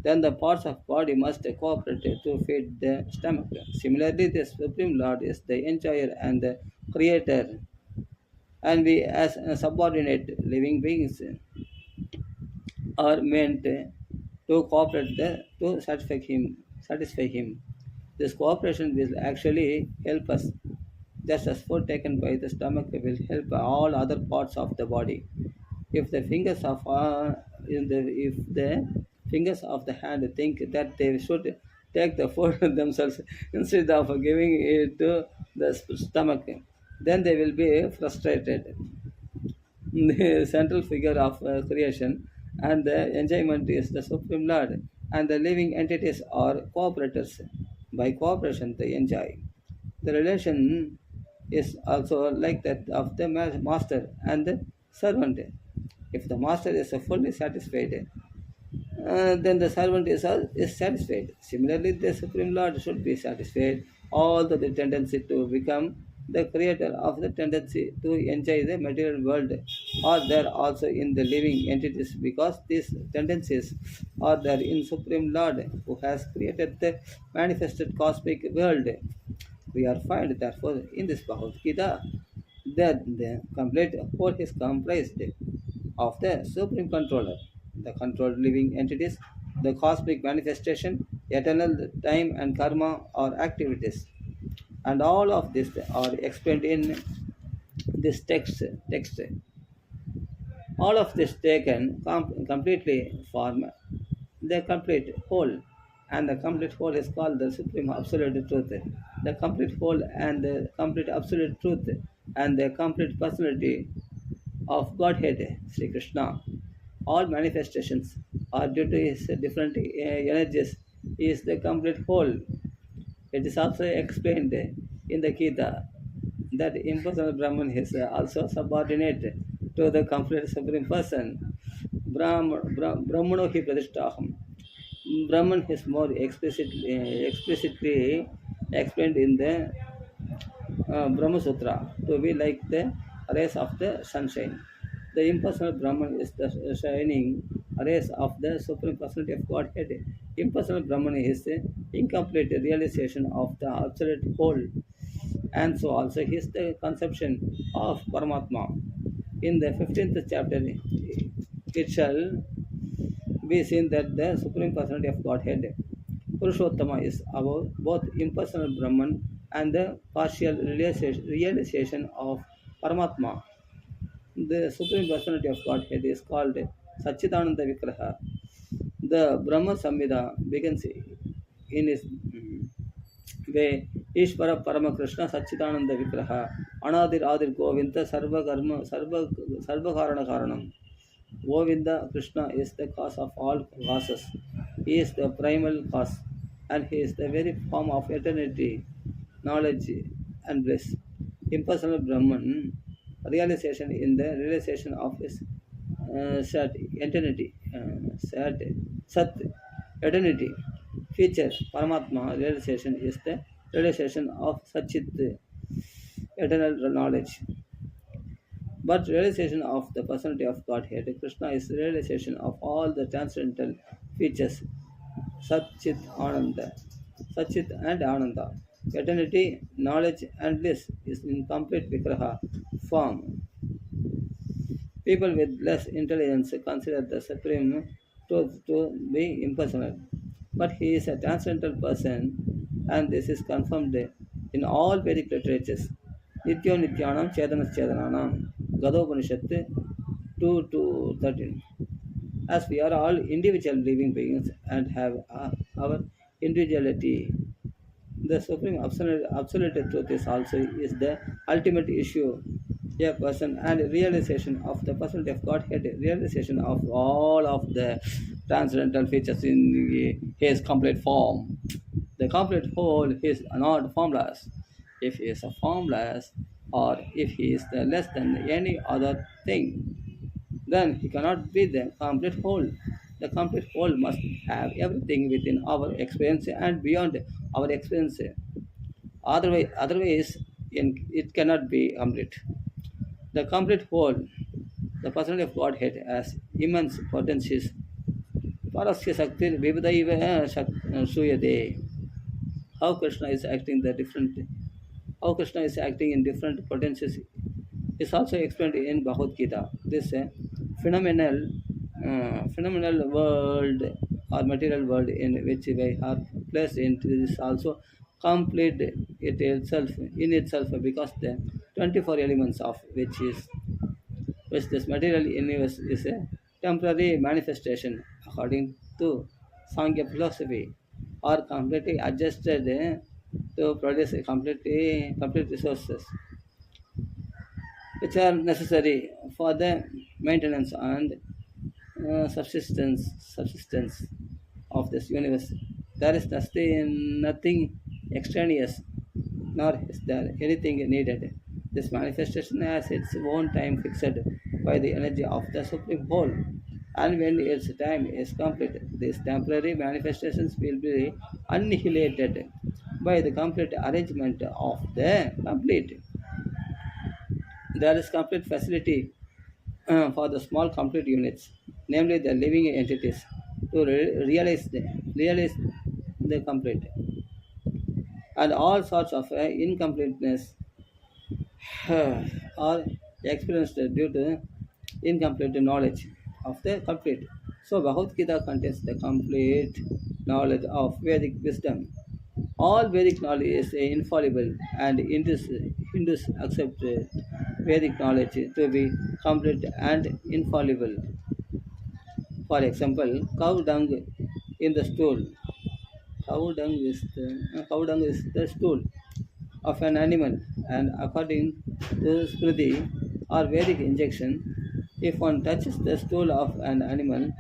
then the parts of body must cooperate to feed the stomach. Similarly, the Supreme Lord is the enjoyer and the creator, and we as subordinate living beings are meant to cooperate to satisfy him. This cooperation will actually help us, just as food taken by the stomach will help all other parts of the body. If the fingers of if the fingers of the hand think that they should take the food themselves instead of giving it to the stomach, then they will be frustrated. The central figure of creation and the enjoyment is the Supreme Lord, and the living entities are cooperators. By cooperation, they enjoy. The relation is also like that of the master and the servant. If the master is fully satisfied, then the servant is satisfied. Similarly, the Supreme Lord should be satisfied. Although the tendency to become the creator of the tendency to enjoy the material world are there also in the living entities because these tendencies are there in Supreme Lord who has created the manifested cosmic world. We are find therefore in this Bhagavad Gita that the complete whole is comprised of the supreme controller, the controlled living entities, the cosmic manifestation, eternal time and karma or activities. And all of this are explained in this text. All of this taken completely form the complete whole, and the complete whole is called the supreme absolute truth. The complete whole and the complete absolute truth and the complete personality of Godhead, Sri Krishna. All manifestations or due to his different energies, he is the complete whole. It is also explained in the Gita that impersonal Brahman is also subordinate to the complete Supreme Person. Brahmano hi pradishtaham. Brahman is more explicitly explained in the Brahma Sutra to be like the rays of the sunshine. The impersonal Brahman is the shining rays of the Supreme Personality of Godhead. Impersonal Brahman is the incomplete realization of the absolute whole, and so also is the conception of Paramatma. In the 15th chapter, it shall be seen that the Supreme Personality of Godhead, Purushottama, is above both impersonal Brahman and the partial realization of Paramatma. The Supreme Personality of Godhead is called Satchidananda Vigraha. The Brahma Samhita begins in his way Ishvara Parama Krishna Satchidananda Vigraha Anadir Adir Govinda Sarva Karana Karanam. Govinda Krishna is the cause of all causes. He is the primal cause, and he is the very form of eternity, knowledge, and bliss. Impersonal Brahman realization in the realization of his Sat, eternity, Sat, eternity. Feature Paramatma realization is the realization of Satchit, eternal knowledge. But realization of the personality of Godhead, Krishna is realization of all the transcendental features, Satchit Ananda, Satchit and Ananda. Eternity, knowledge, and bliss is in complete Vigraha form. People with less intelligence consider the Supreme Truth to be impersonal, but he is a transcendental person, and this is confirmed in all Vedic literatures. Nityo Nityanam Chedanas Chedananam Gadopanishat 2 to 13. As we are all individual living beings and have our individuality, the supreme absolute truth is also is the ultimate issue. A person and realization of the personality of Godhead, realization of all of the transcendental features in his complete form. The complete whole is not formless. If he is a formless, or if he is the less than any other thing, then he cannot be the complete whole. The complete whole must have everything within our experience and beyond our experience. Otherwise, it cannot be complete. The complete whole, the personality of Godhead, has immense potencies. Parasya Shakti Vivadaiva Suyade. How Krishna is acting the different how Krishna is acting in different potencies is also explained in Bhagavad Gita. This phenomenal world or material world in which we are placed in is also complete it itself in itself because the 24 elements of which this material universe is a temporary manifestation according to Sankhya philosophy are completely adjusted to produce a complete resources which are necessary for the maintenance and subsistence of this universe. There is nothing extraneous, nor is there anything needed. This manifestation has its own time fixed by the energy of the Supreme Whole. And when its time is complete, these temporary manifestations will be annihilated by the complete arrangement of the complete. There is complete facility for the small complete units, namely the living entities, to realize the complete. And all sorts of incompleteness are experienced due to incomplete knowledge of the complete. So Bhagavad Gita contains the complete knowledge of Vedic wisdom. All Vedic knowledge is infallible, and Hindus accept Vedic knowledge to be complete and infallible. For example, cow dung in the stool. Cow dung is the stool of an animal, and according to Smriti or Vedic injection, if one touches the stool of an animal,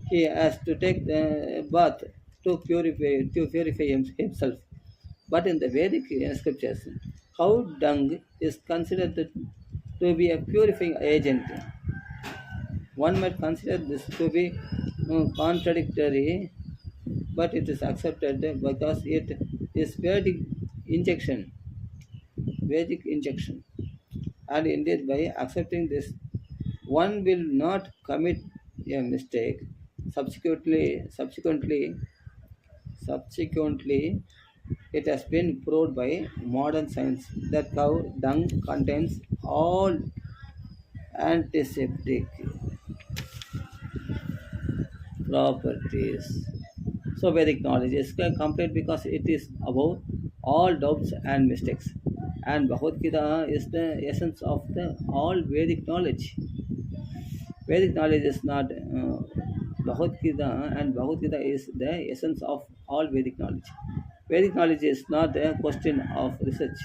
He has to take the bath to purify himself. But in the Vedic scriptures, how dung is considered to be a purifying agent. One might consider this to be contradictory, but it is accepted because it is injection, Vedic injection. And indeed, by accepting this, one will not commit a mistake. Subsequently, it has been proved by modern science that cow dung contains all antiseptic properties. So Vedic knowledge is complete because it is above all doubts and mistakes. And Bhagavad Gita is the essence of the all Vedic knowledge. Vedic knowledge is not Bhagavad Gita, and Bhagavad Gita is the essence of all Vedic knowledge. Vedic knowledge is not a question of research.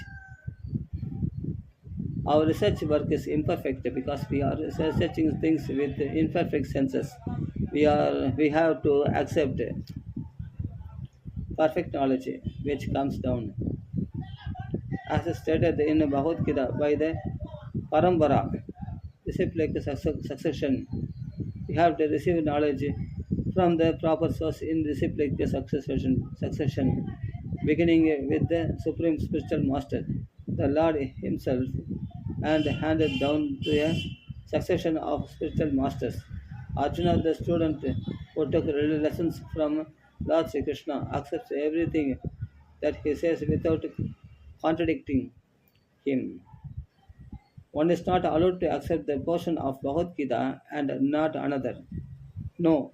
Our research work is imperfect because we are researching things with imperfect senses. We have to accept perfect knowledge which comes down. As stated in Bhagavad Gita by the Parambara, disciplic succession. We have to receive knowledge from the proper source in disciplic succession, beginning with the Supreme Spiritual Master, the Lord Himself, and handed down to a succession of spiritual masters. Arjuna, the student who took lessons from Lord Sri Krishna, accepts everything that he says without contradicting him. One is not allowed to accept the portion of Bhagavad Gita and not another. No,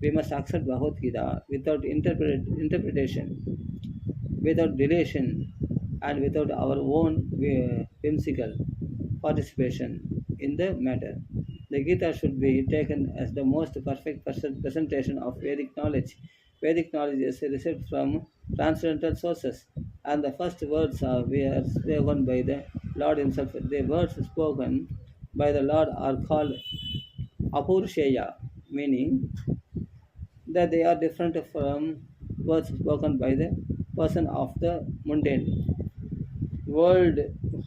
we must accept Bhagavad Gita without interpretation, without deletion, and without our own whimsical participation in the matter. The Gita should be taken as the most perfect presentation of Vedic knowledge. Vedic knowledge is received from transcendental sources, and the first words were spoken by the Lord Himself. The words spoken by the Lord are called Apursheya, meaning that they are different from words spoken by the person of the mundane world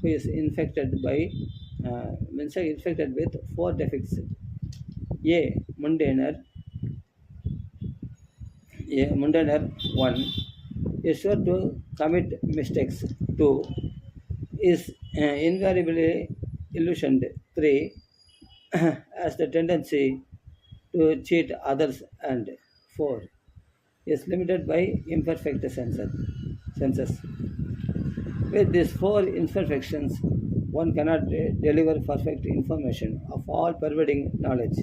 who is infected by infected with four defects. A. Mundaner. A. Mundaner 1 is sure to commit mistakes. 2 is invariably illusioned. 3 has the tendency to cheat others. And 4 is limited by imperfect senses. With these four imperfections, one cannot deliver perfect information of all pervading knowledge.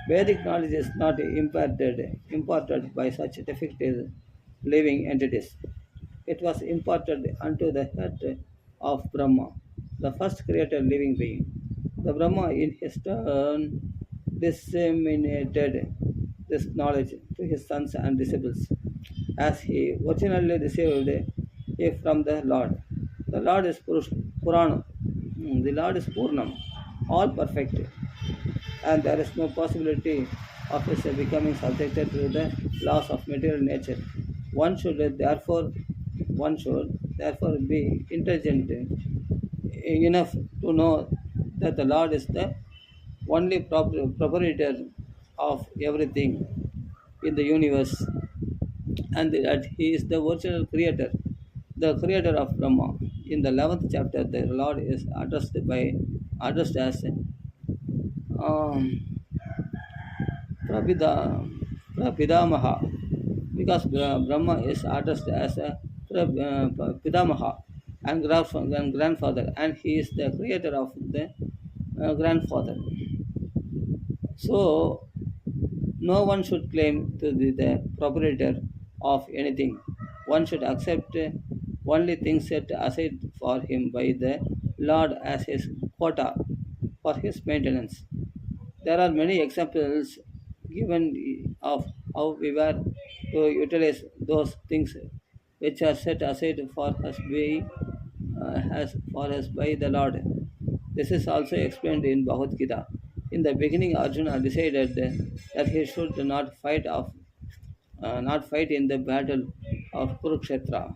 Vedic knowledge is not imparted by such defective living entities. It was imparted unto the head of Brahma, the first created living being. The Brahma, in his turn, disseminated this knowledge to his sons and disciples, as he originally received it from the Lord. The Lord is Purana, the Lord is Purnam, all perfect, and there is no possibility of his becoming subjected to the laws of material nature. One should therefore be intelligent enough to know that the Lord is the only proprietor of everything in the universe, and that He is the original creator, the creator of Brahma. In the 11th chapter, the Lord is addressed as um, Prabhida, Prabhidamaha, because Brahma is addressed as a Pidamaha and grandfather, and he is the creator of the grandfather. So, no one should claim to be the proprietor of anything. One should accept only things set aside for him by the Lord as his quota for his maintenance. There are many examples given of how we were to utilize those things which are set aside for us by the Lord. This is also explained in Bhagavad Gita. In the beginning, Arjuna decided that he should not fight in the battle of Kurukshetra.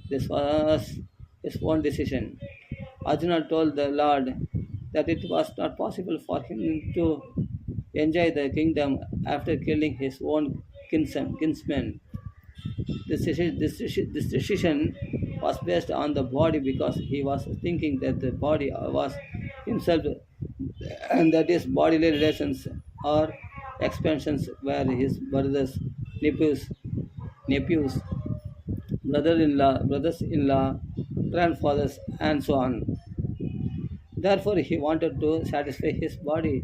This was his own decision. Arjuna told the Lord that it was not possible for him to enjoy the kingdom after killing his own kinsmen. This decision was based on the body because he was thinking that the body was himself and that his bodily relations or expansions were his nephews, brothers-in-law, grandfathers, and so on. Therefore, he wanted to satisfy his bodily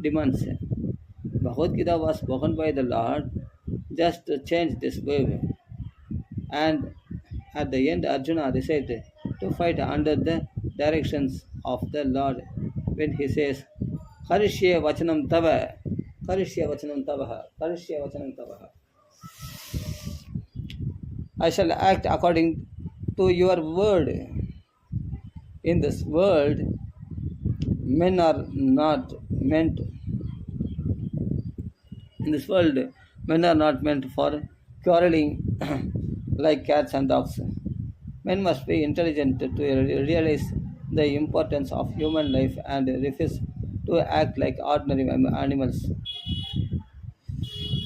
demands. Bhagavad Gita was spoken by the Lord just to change this way. And at the end, Arjuna decided to fight under the directions of the Lord when he says, Karishye vachanam tava, Karishye vachanam tava, Karishye vachanam tava. I shall act according to your word. In this world, men are not meant in this world, men are not meant for quarreling like cats and dogs. Men must be intelligent to realize the importance of human life and refuse to act like ordinary animals.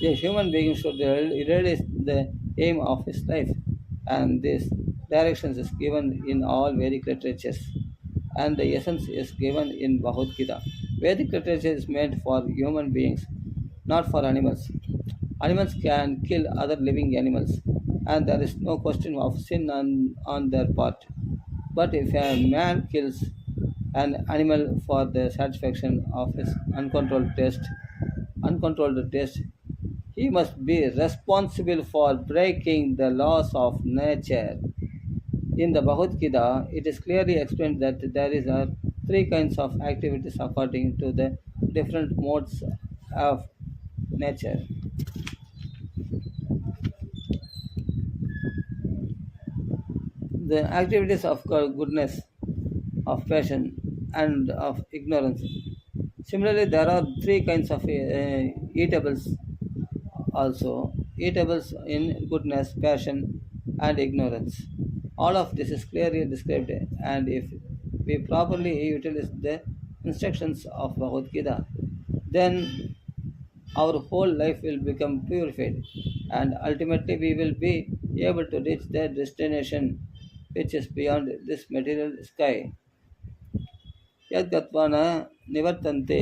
A human being should realize the aim of his life, and this directions is given in all Vedic literatures, and the essence is given in Bhagavad Gita. Vedic literature is meant for human beings, not for animals. Animals can kill other living animals, and there is no question of sin on their part. But if a man kills an animal for the satisfaction of his uncontrolled taste, he must be responsible for breaking the laws of nature. In the Bhagavad Gita, it is clearly explained that there is are three kinds of activities according to the different modes of nature. The activities of goodness, of passion, and of ignorance. Similarly, there are three kinds of eatables also eatables in goodness, passion, and ignorance. All of this is clearly described, and if we properly utilize the instructions of Bhagavad Gita, then our whole life will become purified, and ultimately we will be able to reach the destination which is beyond this material sky. यद्गत्वा न निवर्तन्ते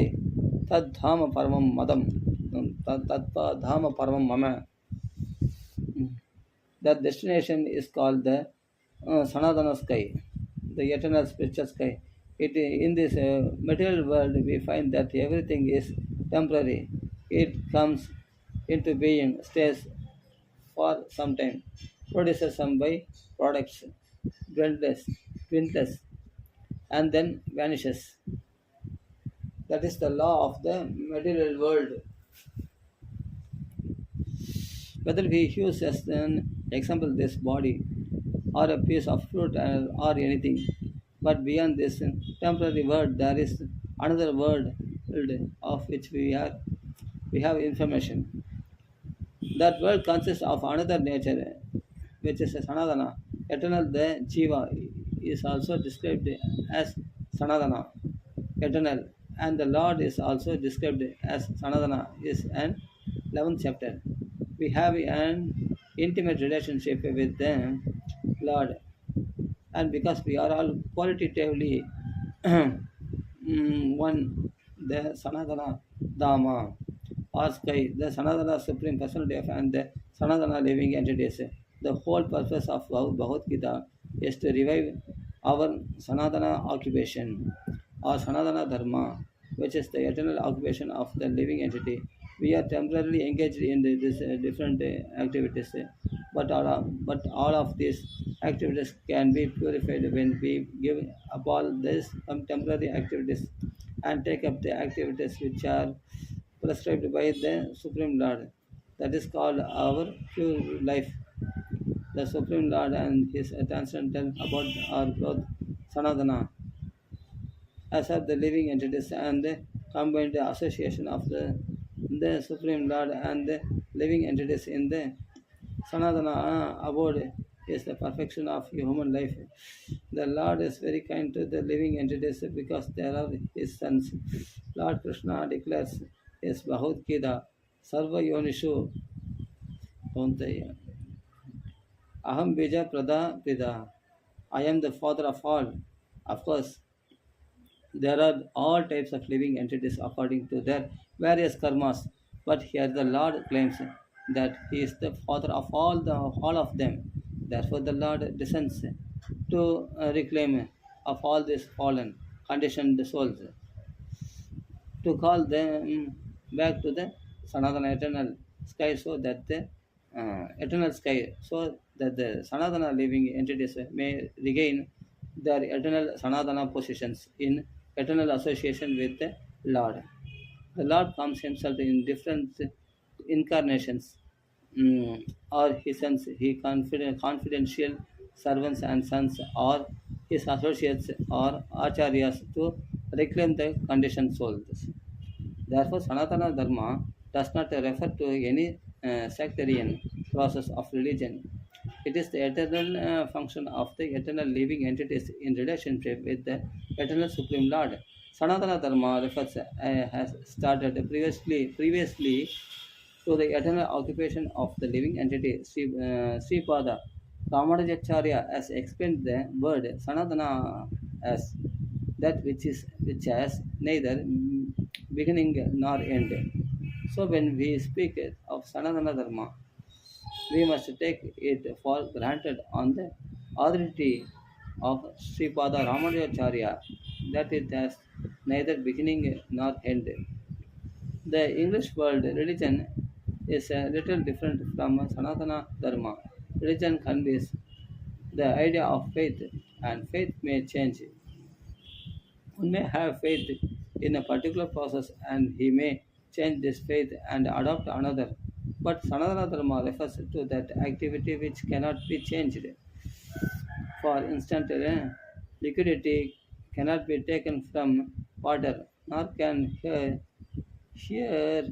तद्धाम परमं मदम तद्धाम परमं मम. That destination is called the Sanatana sky, the eternal spiritual sky. In this material world, we find that everything is temporary. It comes into being, stays for some time, produces some by products, dwindles, dwindles, and then vanishes. That is the law of the material world. Whether we use as an example this body or a piece of fruit or anything, but beyond this temporary world, there is another world of which we have information. That world consists of another nature, which is a Sanatana. Eternal, the Jiva, is also described as Sanatana, eternal. And the Lord is also described as Sanatana, is an 11th chapter. We have an intimate relationship with the Lord. And because we are all qualitatively one, the Sanatana Dhamma or sky, the Sanatana Supreme Personality of and the Sanatana living entities. The whole purpose of Bhagavad Gita is to revive our Sanatana occupation or Sanatana Dharma, which is the eternal occupation of the living entity. We are temporarily engaged in this different activities, but all of these activities can be purified when we give up all these temporary activities and take up the activities which are prescribed by the Supreme Lord. That is called our pure life. The Supreme Lord and His transcendental about our growth, Sanatana. as are the living entities and the combined association of the Supreme Lord and the living entities in the Sanatana abode is the perfection of human life. The Lord is very kind to the living entities because they are his sons. Lord Krishna declares his Bhagavad Gita, Sarva Yonishu Kauntaya. Aham Bija Prada Prida. I am the father of all. Of course, there are all types of living entities according to their various karmas. But here the Lord claims that He is the father of all of them. Therefore, the Lord descends to reclaim of all these fallen, conditioned souls to call them back to the Sanatana eternal sky so that the eternal sky so that the Sanatana living entities may regain their eternal Sanatana positions in eternal association with the Lord. The Lord comes himself in different incarnations, or he sends he confidential servants and sons or his associates or acharyas to reclaim the conditioned souls. Therefore, Sanatana Dharma does not refer to any sectarian process of religion. It is the eternal function of the eternal living entities in relationship with the eternal Supreme Lord. Sanatana Dharma refers has started previously to the eternal occupation of the living entity. Sripada Ramanujacharya has explained the word Sanatana as that which has neither beginning nor end. So when we speak of Sanatana Dharma, we must take it for granted on the authority of Sripada Ramanujacharya that it has neither beginning nor end. The English word religion is a little different from Sanatana Dharma. Religion conveys the idea of faith, and faith may change. One may have faith in a particular process and he may change this faith and adopt another. But Sanatana Dharma refers to that activity which cannot be changed. For instance, liquidity cannot be taken from water, nor can here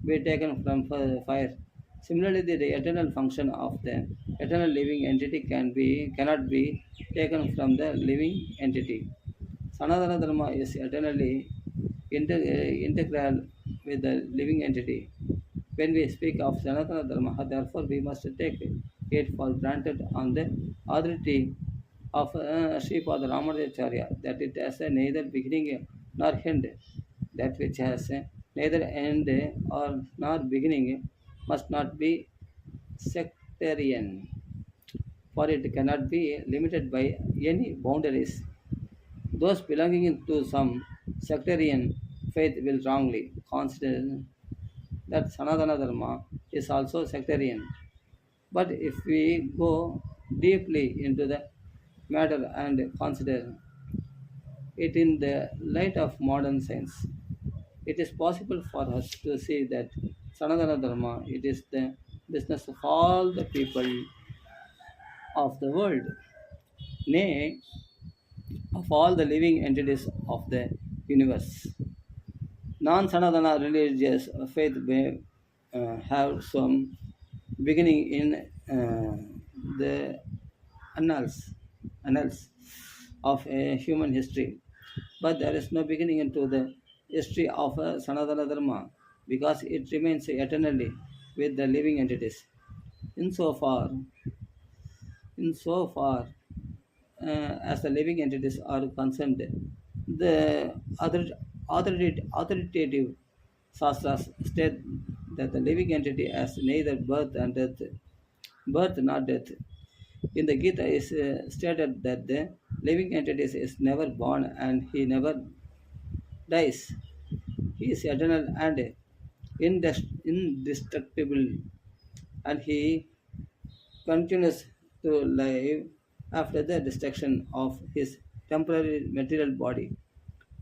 be taken from fire. Similarly, the eternal function of the eternal living entity cannot be taken from the living entity. Sanatana Dharma is eternally integral with the living entity. When we speak of Sanatana Dharma, therefore we must take it for granted on the authority of Sripada Ramanujacharya that it has neither beginning nor end. That which has neither end or nor beginning must not be sectarian, for it cannot be limited by any boundaries. Those belonging to some sectarian faith will wrongly consider that Sanatana Dharma is also sectarian. But if we go deeply into the matter and consider it in the light of modern science, it is possible for us to see that Sanatana Dharma it is the business of all the people of the world, nay, of all the living entities of the universe. Non-Sanatana religious faith may have some beginning in the annals, annals of human history, but there is no beginning into the history of Sanatana Dharma because it remains eternally with the living entities. Insofar, insofar as the living entities are concerned, the authoritative Shastras state that the living entity has neither birth nor death. In the Gita is stated that the living entity is never born and he never dies. He is eternal and indestructible, and he continues to live after the destruction of his temporary material body.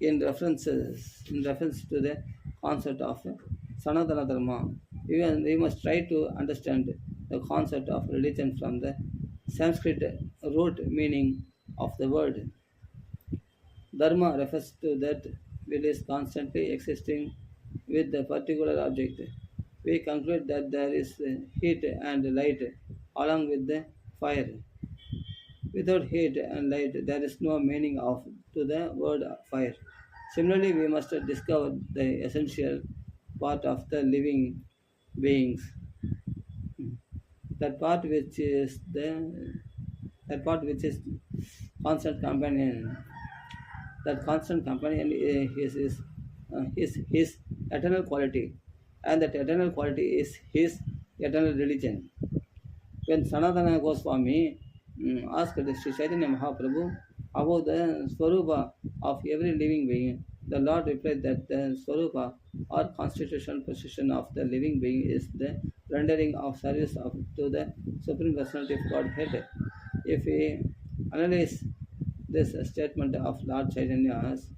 In reference to the concept of Sanatana Dharma, we must try to understand the concept of religion from the Sanskrit root meaning of the word Dharma refers to that which is constantly existing with the particular object. We conclude that there is heat and light along with the fire. Without heat and light, there is no meaning of to the word fire. Similarly, we must discover the essential part of the living beings. That part which is that part which is constant companion. That constant companion is his eternal quality, and that eternal quality is his eternal religion. When Sanatana Goswami asked Sri Chaitanya Mahaprabhu about the Swarupa of every living being, the Lord replied that the Swarupa or constitutional position of the living being is the rendering of service to the Supreme Personality of Godhead. If we analyze this statement of Lord Chaitanya's,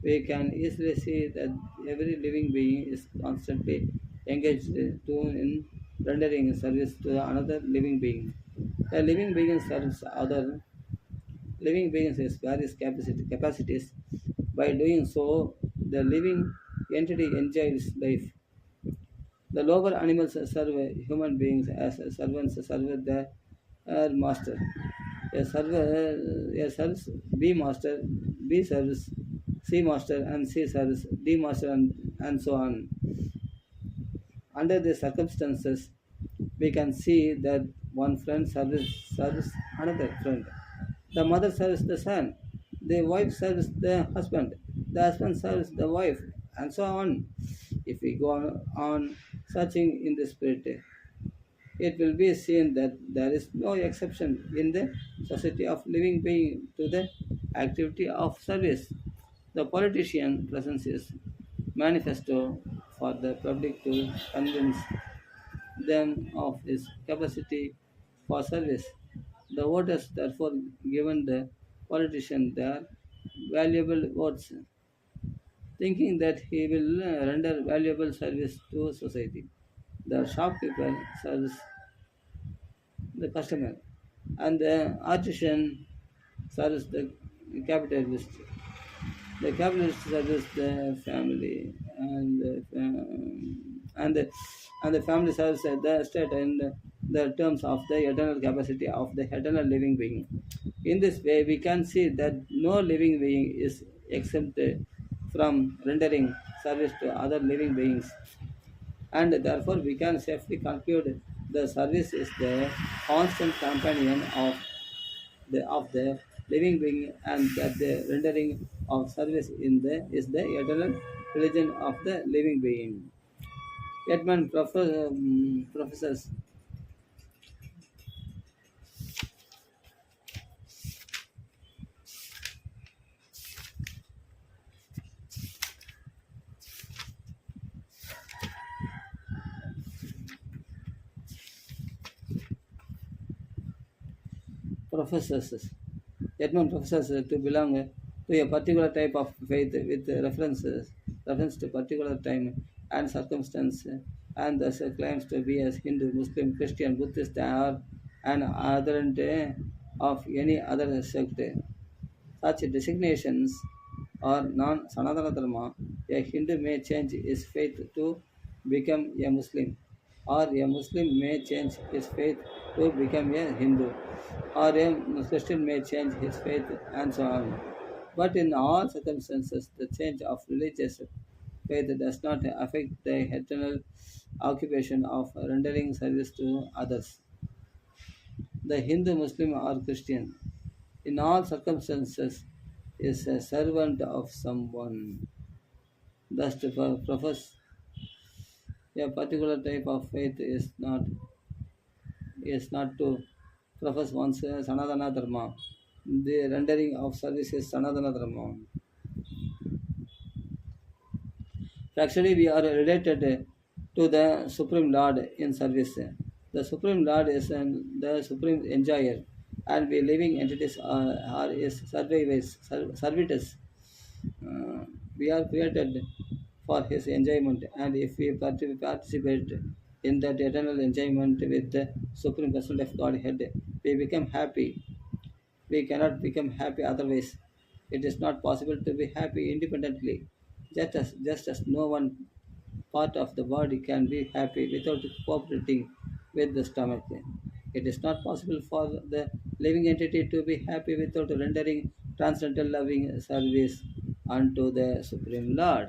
we can easily see that every living being is constantly engaged in rendering service to another living being. A living being serves other living beings with various capacities. By doing so, the living entity enjoys life. The lower animals serve human beings as servants serve their master. A serves B master, B serves C master, and C serves D master, and so on. Under these circumstances, we can see that one friend serves another friend. The mother serves the son, the wife serves the husband serves the wife, and so on. If we go on searching in the spirit, it will be seen that there is no exception in the society of living being to the activity of service. The politician presents his manifesto for the public to convince them of his capacity for service. The voters therefore given the politician their valuable votes, thinking that he will render valuable service to society. The shopkeeper serves the customer, and the artisan serves the capitalist. The capitalist serves the family, and the family serves the state in the terms of the eternal capacity of the eternal living being. In this way, we can see that no living being is exempt from rendering service to other living beings, and therefore we can safely conclude the service is the constant companion of the living being, and that the rendering of service in the is the eternal religion of the living being. Yetman professors professors Yetman professors to belong to a particular type of faith with reference to particular time and circumstance, and thus claims to be as Hindu, Muslim, Christian, Buddhist, or an adherent of any other sect. Such designations are non-Sanatana Dharma. A Hindu may change his faith to become a Muslim, or a Muslim may change his faith to become a Hindu, or a Christian may change his faith, and so on. But in all circumstances, the change of religious faith does not affect the eternal occupation of rendering service to others. The Hindu, Muslim, or Christian, in all circumstances, is a servant of someone. Thus, to profess a particular type of faith is not to profess one's Sanatana Dharma. The rendering of service is Sanatana Dharma. Actually, we are related to the Supreme Lord in service. The Supreme Lord is the Supreme Enjoyer, and we living entities are His servitors. We are created for His enjoyment, and if we participate in that eternal enjoyment with the Supreme Person of Godhead, we become happy. We cannot become happy otherwise. It is not possible to be happy independently, just as no one part of the body can be happy without cooperating with the stomach. It is not possible for the living entity to be happy without rendering transcendental loving service unto the Supreme Lord.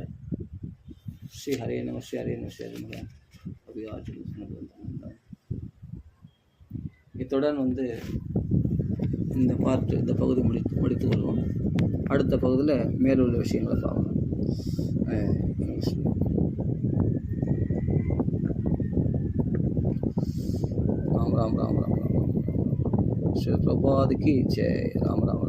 Shri Hare Namaha, Shri Hare Namaha, Shri Hare Namaha. இத்துடன் இந்த இந்த பகுதி முடித்து வருவோம். அடுத்த பகுதியில் மேலுள்ள விஷயங்களை பார்க்கலாம். राम राम राम राम राम राम श्री प्रभुपाद की जय. राम राम.